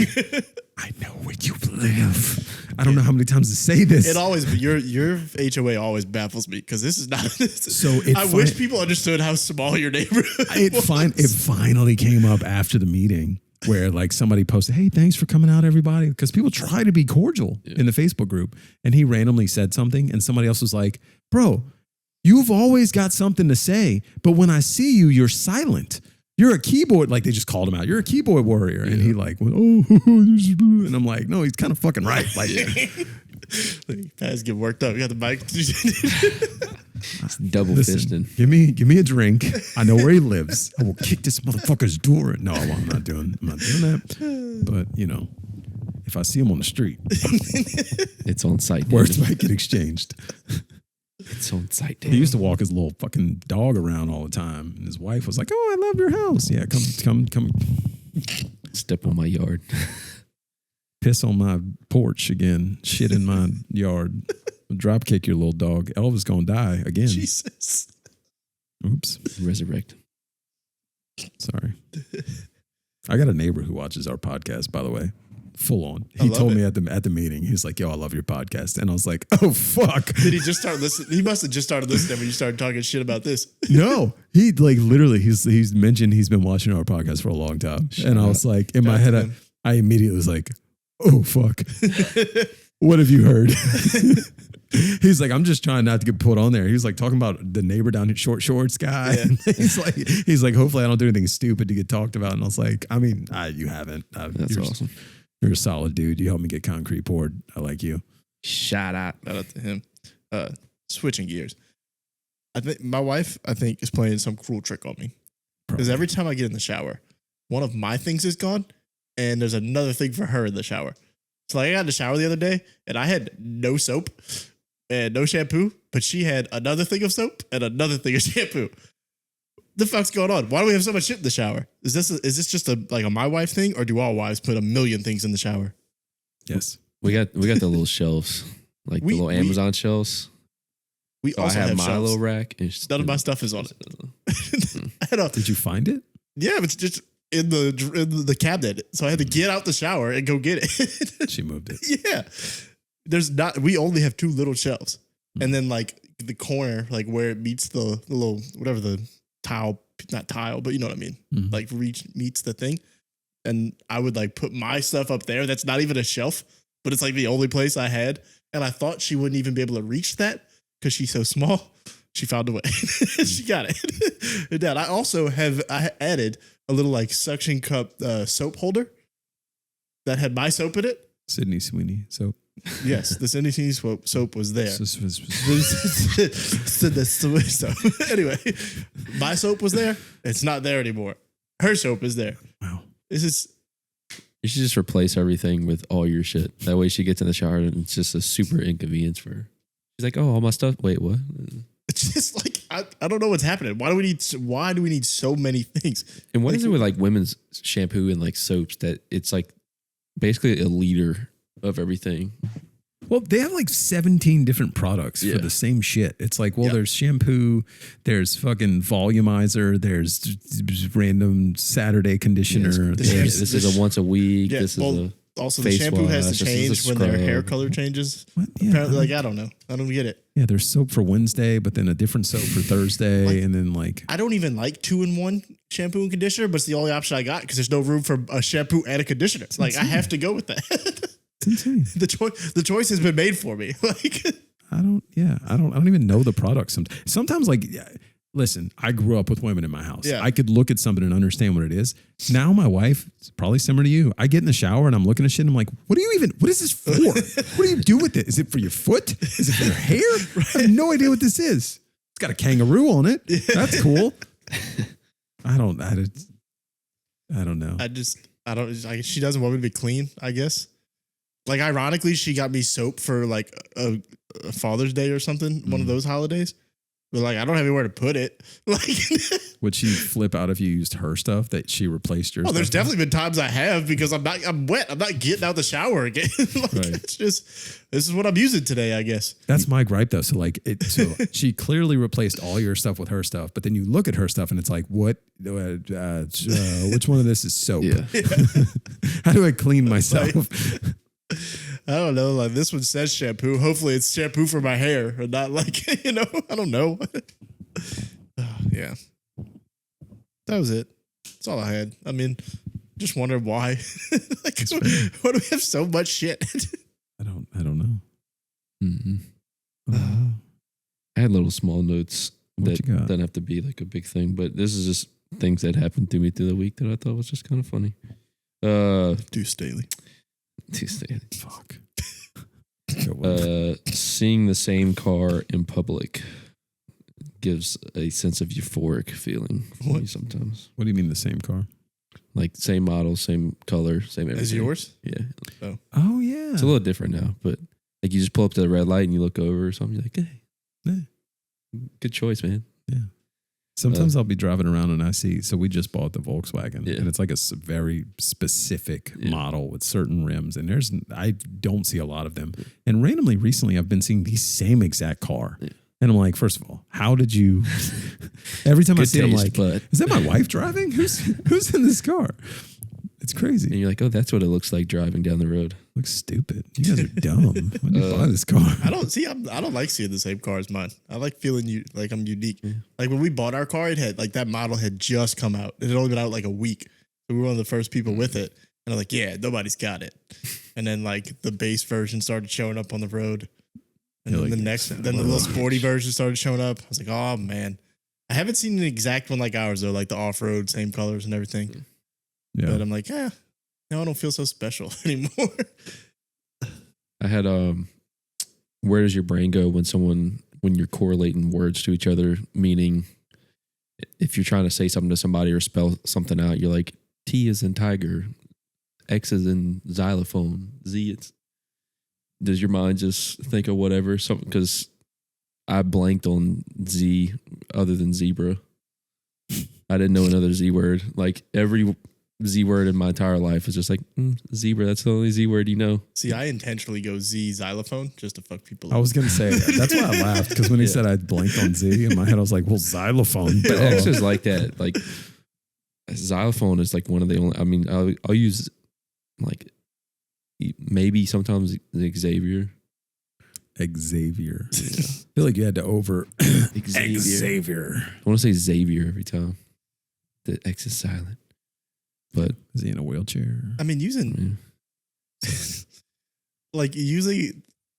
I know where you live. I don't know how many times to say this. It always, your HOA always baffles me because this is not. So I wish people understood how small your neighborhood It finally came up after the meeting where like somebody posted, "Hey, thanks for coming out, everybody," because people try to be cordial in the Facebook group. And he randomly said something, and somebody else was like, "Bro, you've always got something to say, but when I see you, you're silent. You're a keyboard," like they just called him out. "You're a keyboard warrior." And he like, went, "Oh," and I'm like, no, he's kind of fucking right. Like, Guys get worked up. You got the mic. Double listen, fisting. give me a drink. I know where he lives. I will kick this motherfucker's door. No, I'm not doing that. But you know, if I see him on the street, It's on site. words David. might get exchanged. It's on site. He used to walk his little fucking dog around all the time, and his wife was like, "Oh, I love your house. Yeah, come, Step on my yard. piss on my porch again. Shit in my yard. Drop kick your little dog. Elva's gonna die again. Jesus. Oops, Resurrect. sorry. I got a neighbor who watches our podcast, by the way. Full on. I He love told it. me at the meeting, he's like, "Yo, I love your podcast," and I was like, "Oh fuck." Did he just start listening? He must have just started listening when you started talking shit about this. No, he like literally he's mentioned he's been watching our podcast for a long time, and I was like, in my Shout out head, to him. I immediately was like, "Oh fuck." What have you heard? He's like, I'm just trying not to get put on there. He was like talking about the neighbor down at Short Shorts guy. Yeah. he's like, hopefully I don't do anything stupid to get talked about. And I was like, I mean, you haven't. That's awesome. You're a solid dude. You helped me get concrete poured. I like you. Shout out to him. Switching gears. I think my wife, is playing some cruel trick on me. Because every time I get in the shower, one of my things is gone, and there's another thing for her in the shower. So like I got in the shower the other day, and I had no soap and no shampoo, but she had another thing of soap and another thing of shampoo. The fuck's going on? Why do we have so much shit in the shower? Is this just a my wife thing, or do all wives put a million things in the shower? Yes, we got the little shelves, like the little Amazon shelves. We also have my shelves. little rack. None of my stuff is on it. Did you find it? Yeah, it's just in the cabinet. So I had to get out the shower and go get it. She moved it. Yeah. We only have two little shelves. And then like the corner, like where it meets the little, whatever the tile, not tile, but you know what I mean? Mm-hmm. Like meets the thing. And I would like put my stuff up there. That's not even a shelf, but it's like the only place I had. And I thought she wouldn't even be able to reach that because she's so small. She found a way. She got it. And Dad, I added a little like suction cup soap holder that had my soap in it. Sydney Sweeney soap. Yes, the Sydney Sweeney soap was there. So anyway, my soap was there. It's not there anymore. Her soap is there. Wow. You should just replace everything with all your shit. That way she gets in the shower and it's just a super inconvenience for her. She's like, oh, all my stuff. Wait, what? It's just like I don't know what's happening. Why do we need so many things? And what is it with like women's shampoo and like soaps that it's like basically a liter of everything? Well, they have like 17 different products for the same shit. It's like, well, there's shampoo, there's fucking volumizer, there's random Saturday conditioner. This is a once a week. Yeah, this is also the shampoo has to change when their hair color changes. Yeah, apparently, I don't know. I don't get it. Yeah, there's soap for Wednesday, but then a different soap for Thursday, and then like I don't even like 2-in-1 shampoo and conditioner, but it's the only option I got because there's no room for a shampoo and a conditioner. It's like I have to go with that. It's insane. The choice has been made for me. Like I don't even know the product. Sometimes like, listen, I grew up with women in my house. Yeah. I could look at something and understand what it is. Now my wife, it's probably similar to you. I get in the shower and I'm looking at shit and I'm like, what is this for? What do you do with it? Is it for your foot? Is it for your hair? I have no idea what this is. It's got a kangaroo on it. Yeah. That's cool. I don't know. She doesn't want me to be clean, I guess. Like, ironically, she got me soap for like a Father's Day or something, one of those holidays. But like, I don't have anywhere to put it. Like, would she flip out if you used her stuff that she replaced yours? Oh, there's definitely been times I have because I'm wet. I'm not getting out the shower again. Like, right. It's just, this is what I'm using today, I guess. That's my gripe though. So like, she clearly replaced all your stuff with her stuff, but then you look at her stuff and it's like, what? Which one of this is soap? Yeah. How do I clean myself? I don't know. Like, this one says shampoo. Hopefully it's shampoo for my hair and not like, I don't know. Yeah. That was it. That's all I had. I mean, just wondered why. Like, why do we have so much shit? I don't know. Mm-hmm. I had little small notes that don't have to be like a big thing, but this is just things that happened to me through the week that I thought was just kind of funny. Deuce Staley. Fuck. Seeing the same car in public gives a sense of euphoric feeling for me sometimes. What do you mean the same car? Like same model, same color, same everything. Is yours? Yeah. Oh yeah. It's a little different now, but like you just pull up to the red light and you look over or something. You're like, hey, good choice, man. Yeah. Sometimes I'll be driving around and I see, so we just bought the Volkswagen and it's like a very specific model with certain rims and I don't see a lot of them. And randomly recently I've been seeing the same exact car. Yeah. And I'm like, first of all, how did you, every time I see it, I'm like, is that my wife driving? Who's in this car? It's crazy. And you're like, oh, that's what it looks like driving down the road. Looks stupid. You guys are dumb. Why did you buy this car? I don't like seeing the same car as mine. I like feeling like I'm unique. Yeah. Like when we bought our car, it had like that model had just come out. It had only been out like a week. So we were one of the first people with it. And I'm like, yeah, nobody's got it. And then like the base version started showing up on the road. And You're then like, then the little sporty version started showing up. I was like, oh man. I haven't seen an exact one like ours though, like the off-road, same colors and everything. Yeah. But I'm like, now I don't feel so special anymore. I had where does your brain go when you're correlating words to each other? Meaning, if you're trying to say something to somebody or spell something out, you're like, T is in tiger, X is in xylophone, Z it's. Does your mind just think of whatever? Something because I blanked on Z other than zebra. I didn't know another Z word. Like every Z word in my entire life is just like zebra. That's the only Z word you know. See, I intentionally go Z xylophone just to fuck people up. I was going to say, that's why I laughed. Because when he said I blanked on Z, in my head, I was like, well, xylophone. But X is like that. Like xylophone is like one of the only, I mean, I'll use like maybe sometimes Xavier. Xavier. Yeah. I feel like you had to over Xavier. I want to say Xavier every time. The X is silent. But is he in a wheelchair? I mean, using like usually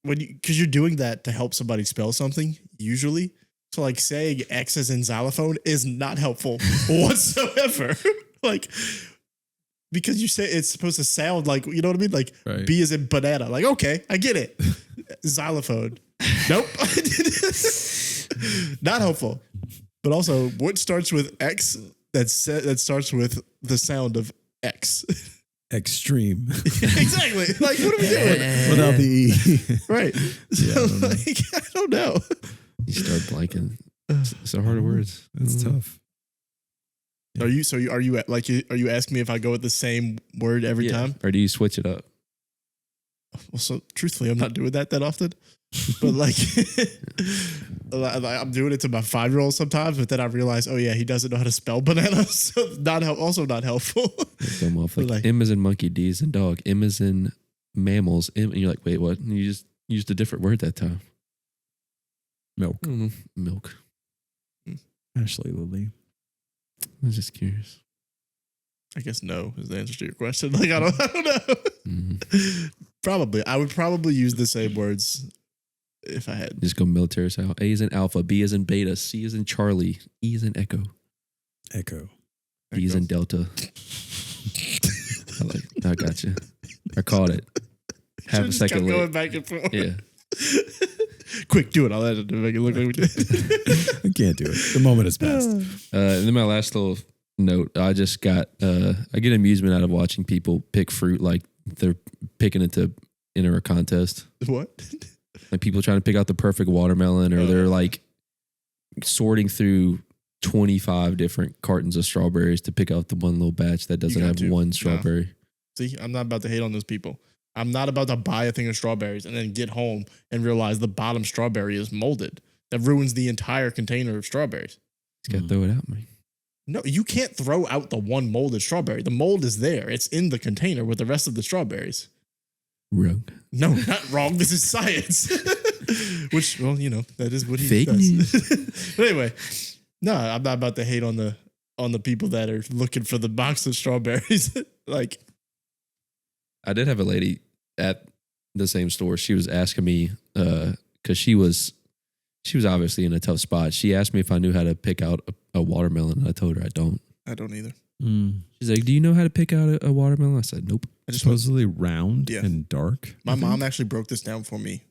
because you're doing that to help somebody spell something usually. So like saying X as in xylophone is not helpful whatsoever. Like because you say it's supposed to sound like, you know what I mean? Like right. B is in banana. Like, okay, I get it. Xylophone. Nope. Not helpful. But also, what starts with X that starts with the sound of X? Extreme. Exactly. Like, what are we doing? Without the E. Right. So, like, I don't know. You start blanking. It's a hard words. It's tough. Are you asking me if I go with the same word every time? Or do you switch it up? Well, so truthfully, I'm not doing that often. But like, I'm doing it to my 5-year-old sometimes. But then I realize, oh yeah, he doesn't know how to spell banana, so also not helpful. Come off like M is in monkey, D is in dog, M is in mammals, M, and you're like, wait, what? And you just used a different word that time. Milk. Milk. Ashley Lily. I was just curious. I guess no is the answer to your question. Like I don't know. Mm-hmm. Probably, I would probably use the same words if I had. Just go military style. A is in alpha, B is in beta, C is in Charlie, E is in echo, D is in delta. I got you. I caught it. Have a second look. Going back and forth. Yeah. Quick, do it. I'll edit it to make it look like we did. I can't do it. The moment is passed. And then my last little note, I just got, I get amusement out of watching people pick fruit like they're picking it to enter a contest. What? Like people trying to pick out the perfect watermelon, or they're like sorting through 25 different cartons of strawberries to pick out the one little batch that doesn't have one strawberry. No. See, I'm not about to hate on those people. I'm not about to buy a thing of strawberries and then get home and realize the bottom strawberry is molded. That ruins the entire container of strawberries. Just gotta throw it out, man. No, you can't throw out the one molded strawberry. The mold is there. It's in the container with the rest of the strawberries. Wrong. No, not wrong. This is science. Which, well, you know, that is what he Fake does. news. But anyway, no, I'm not about to hate on the people that are looking for the box of strawberries. Like, I did have a lady at the same store. She was asking me, because she was obviously in a tough spot. She asked me if I knew how to pick out a watermelon. I told her I don't. I don't either. She's like, do you know how to pick out a watermelon? I said, nope. I just supposedly round and dark. My mom actually broke this down for me.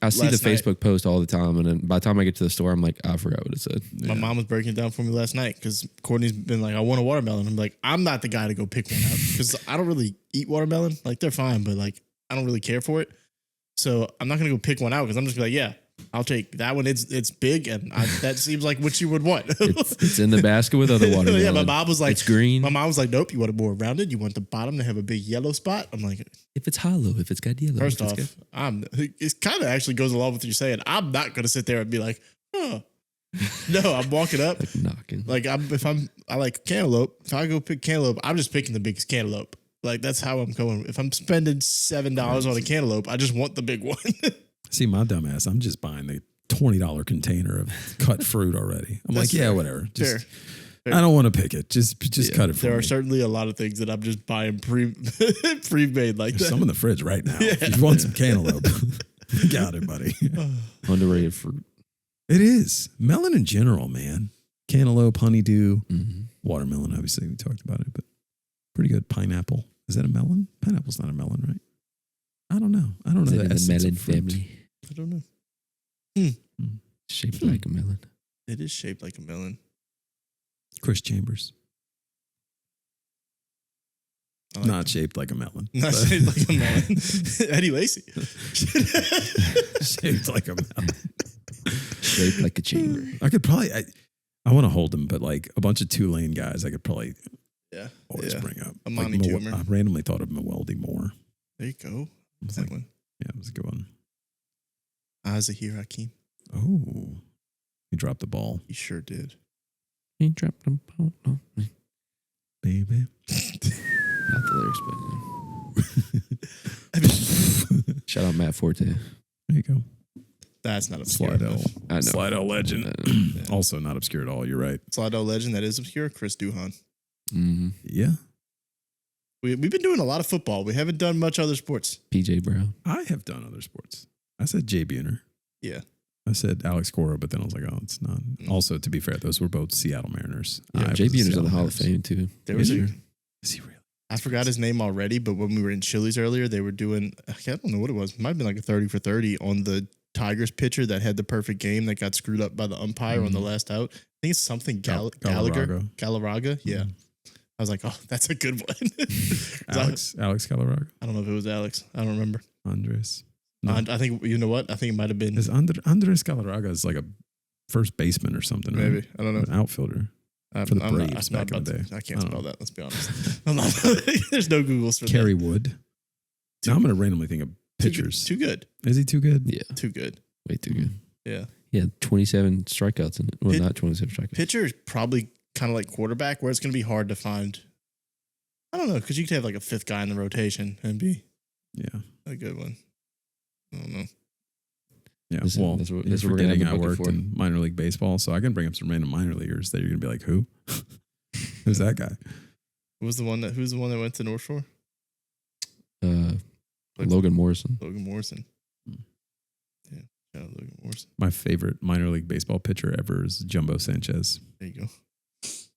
I see the Last night. Facebook post all the time, and then by the time I get to the store, I'm like, I forgot what it said. My mom was breaking it down for me last night because Courtney's been like, I want a watermelon. I'm like, I'm not the guy to go pick one out because I don't really eat watermelon. Like, they're fine, but like, I don't really care for it. So I'm not going to go pick one out because I'm just like, yeah, I'll take that one. It's big, and that seems like what you would want. It's in the basket with other watermelon. Yeah, my mom was like, it's green. My mom was like, nope, you want it more rounded. You want the bottom to have a big yellow spot. I'm like, if it's hollow, if it's got yellow. First off, it kind of actually goes along with what you're saying. I'm not going to sit there and be like, huh. No, I'm walking up. Like knocking. Like, I like cantaloupe. If I go pick cantaloupe, I'm just picking the biggest cantaloupe. Like, that's how I'm going. If I'm spending $7 on a cantaloupe, I just want the big one. See, my dumbass, I'm just buying the $20 container of cut fruit already. I'm like, yeah, whatever. Just I don't want to pick it. Just cut it for There me. are certainly a lot of things that I'm just buying pre-made like There's that. some in the fridge right now. Yeah. If you want some cantaloupe, you got it, buddy. Underrated fruit. It is. Melon in general, man. Cantaloupe, honeydew, Mm-hmm. watermelon, obviously. We talked about it, but pretty good. Pineapple. Is that a melon? Pineapple's not a melon, right? I don't know. I don't know the in the essence melon of fruit. family. I don't know. Shaped like a melon. It is shaped like a melon. Chris Chambers. I like Not that. shaped like a melon. Not but shaped like a melon. Eddie Lacy. shaped like a melon. Shaped like a chamber. I could probably, I want to hold him, but like a bunch of Tulane guys, I could probably Yeah. always yeah. bring up. Amani like Toomer. I randomly thought of Mweldy Moore. There you go. What's Like, that one? yeah, it was a good one. Azahir Hakim. Oh, he dropped the ball, He sure did. He dropped a ball. No, baby. not the lyrics, but shout out Matt Forte. There you go. That's not obscure. Slidell. enough. I know. Slidell legend. Yeah. Also not obscure at all. You're right. Slidell legend that is obscure. Chris Duhon. Mm-hmm. Yeah. We've been doing a lot of football. We haven't done much other sports. PJ Brown. I have done other sports. I said Jay Buhner. Yeah. I said Alex Cora, but then I was like, oh, it's not. Also, to be fair, those were both Seattle Mariners. Yeah, I Jay was a Buhner's in Seattle the Hall of Mariners. Fame too. There was Is a, he? Is he really? I forgot his name already, but when we were in Chili's earlier, they were doing, I don't know what it was. It might have been like a 30 for 30 on the Tigers pitcher that had the perfect game that got screwed up by the umpire on the last out. I think it's something Gallagher. Galarraga. Yeah. I was like, oh, that's a good one. Alex Galarraga? I don't know if it was Alex. I don't remember. Andres. No. I think, you know what? I think it might have been. Is Andres Galarraga is like a first baseman or something, right? Maybe. I don't know. An outfielder. For the Braves back in the day. I can't I don't spell know. that. Let's be honest. I'm not, there's no Googles for Kerry that. Wood. Now I'm going to randomly think of pitchers. Too good. Is he too good? Yeah, Too good. way too good. Yeah. He had 27 strikeouts in it. Well, Pit- not 27 strikeouts. Pitcher is probably kind of like quarterback, where it's going to be hard to find. I don't know, because you could have like a fifth guy in the rotation and be Yeah. a good one. I don't know. Yeah. Listen, well, that's what you're we're gonna have forgetting the I booking worked for. in minor league baseball, so I can bring up some random minor leaguers that you're going to be like, who? Who's that guy? Who's the one that went to North Shore? Logan Morrison. Logan Morrison. Hmm. Yeah. Shout out Logan Morrison. My favorite minor league baseball pitcher ever is Jumbo Sanchez. There you go.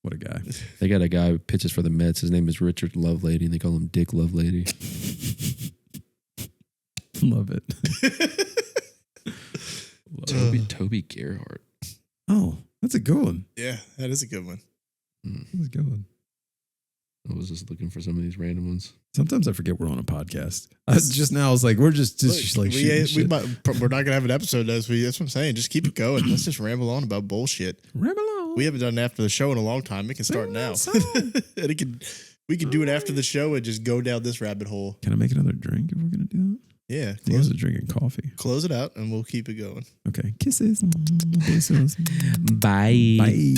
What a guy. They got a guy who pitches for the Mets. His name is Richard Lovelady, and they call him Dick Lovelady. Love it. Toby Gerhardt. Oh, that's a good one. Yeah, that is a good one. That's a good one. I was just looking for some of these random ones. Sometimes I forget we're on a podcast. Just now, I was like, we're just like shooting shit. we're not gonna have an episode as we. That's what I'm saying. Just keep it going. Let's just ramble on about bullshit. Ramble on. We haven't done after the show in a long time. It can start now. And we can do it after the show and just go down this rabbit hole. Can I make another drink if we're gonna do that? Yeah, You guys are drinking coffee. close it out and we'll keep it going. Okay. Kisses. Besos. Bye. Bye.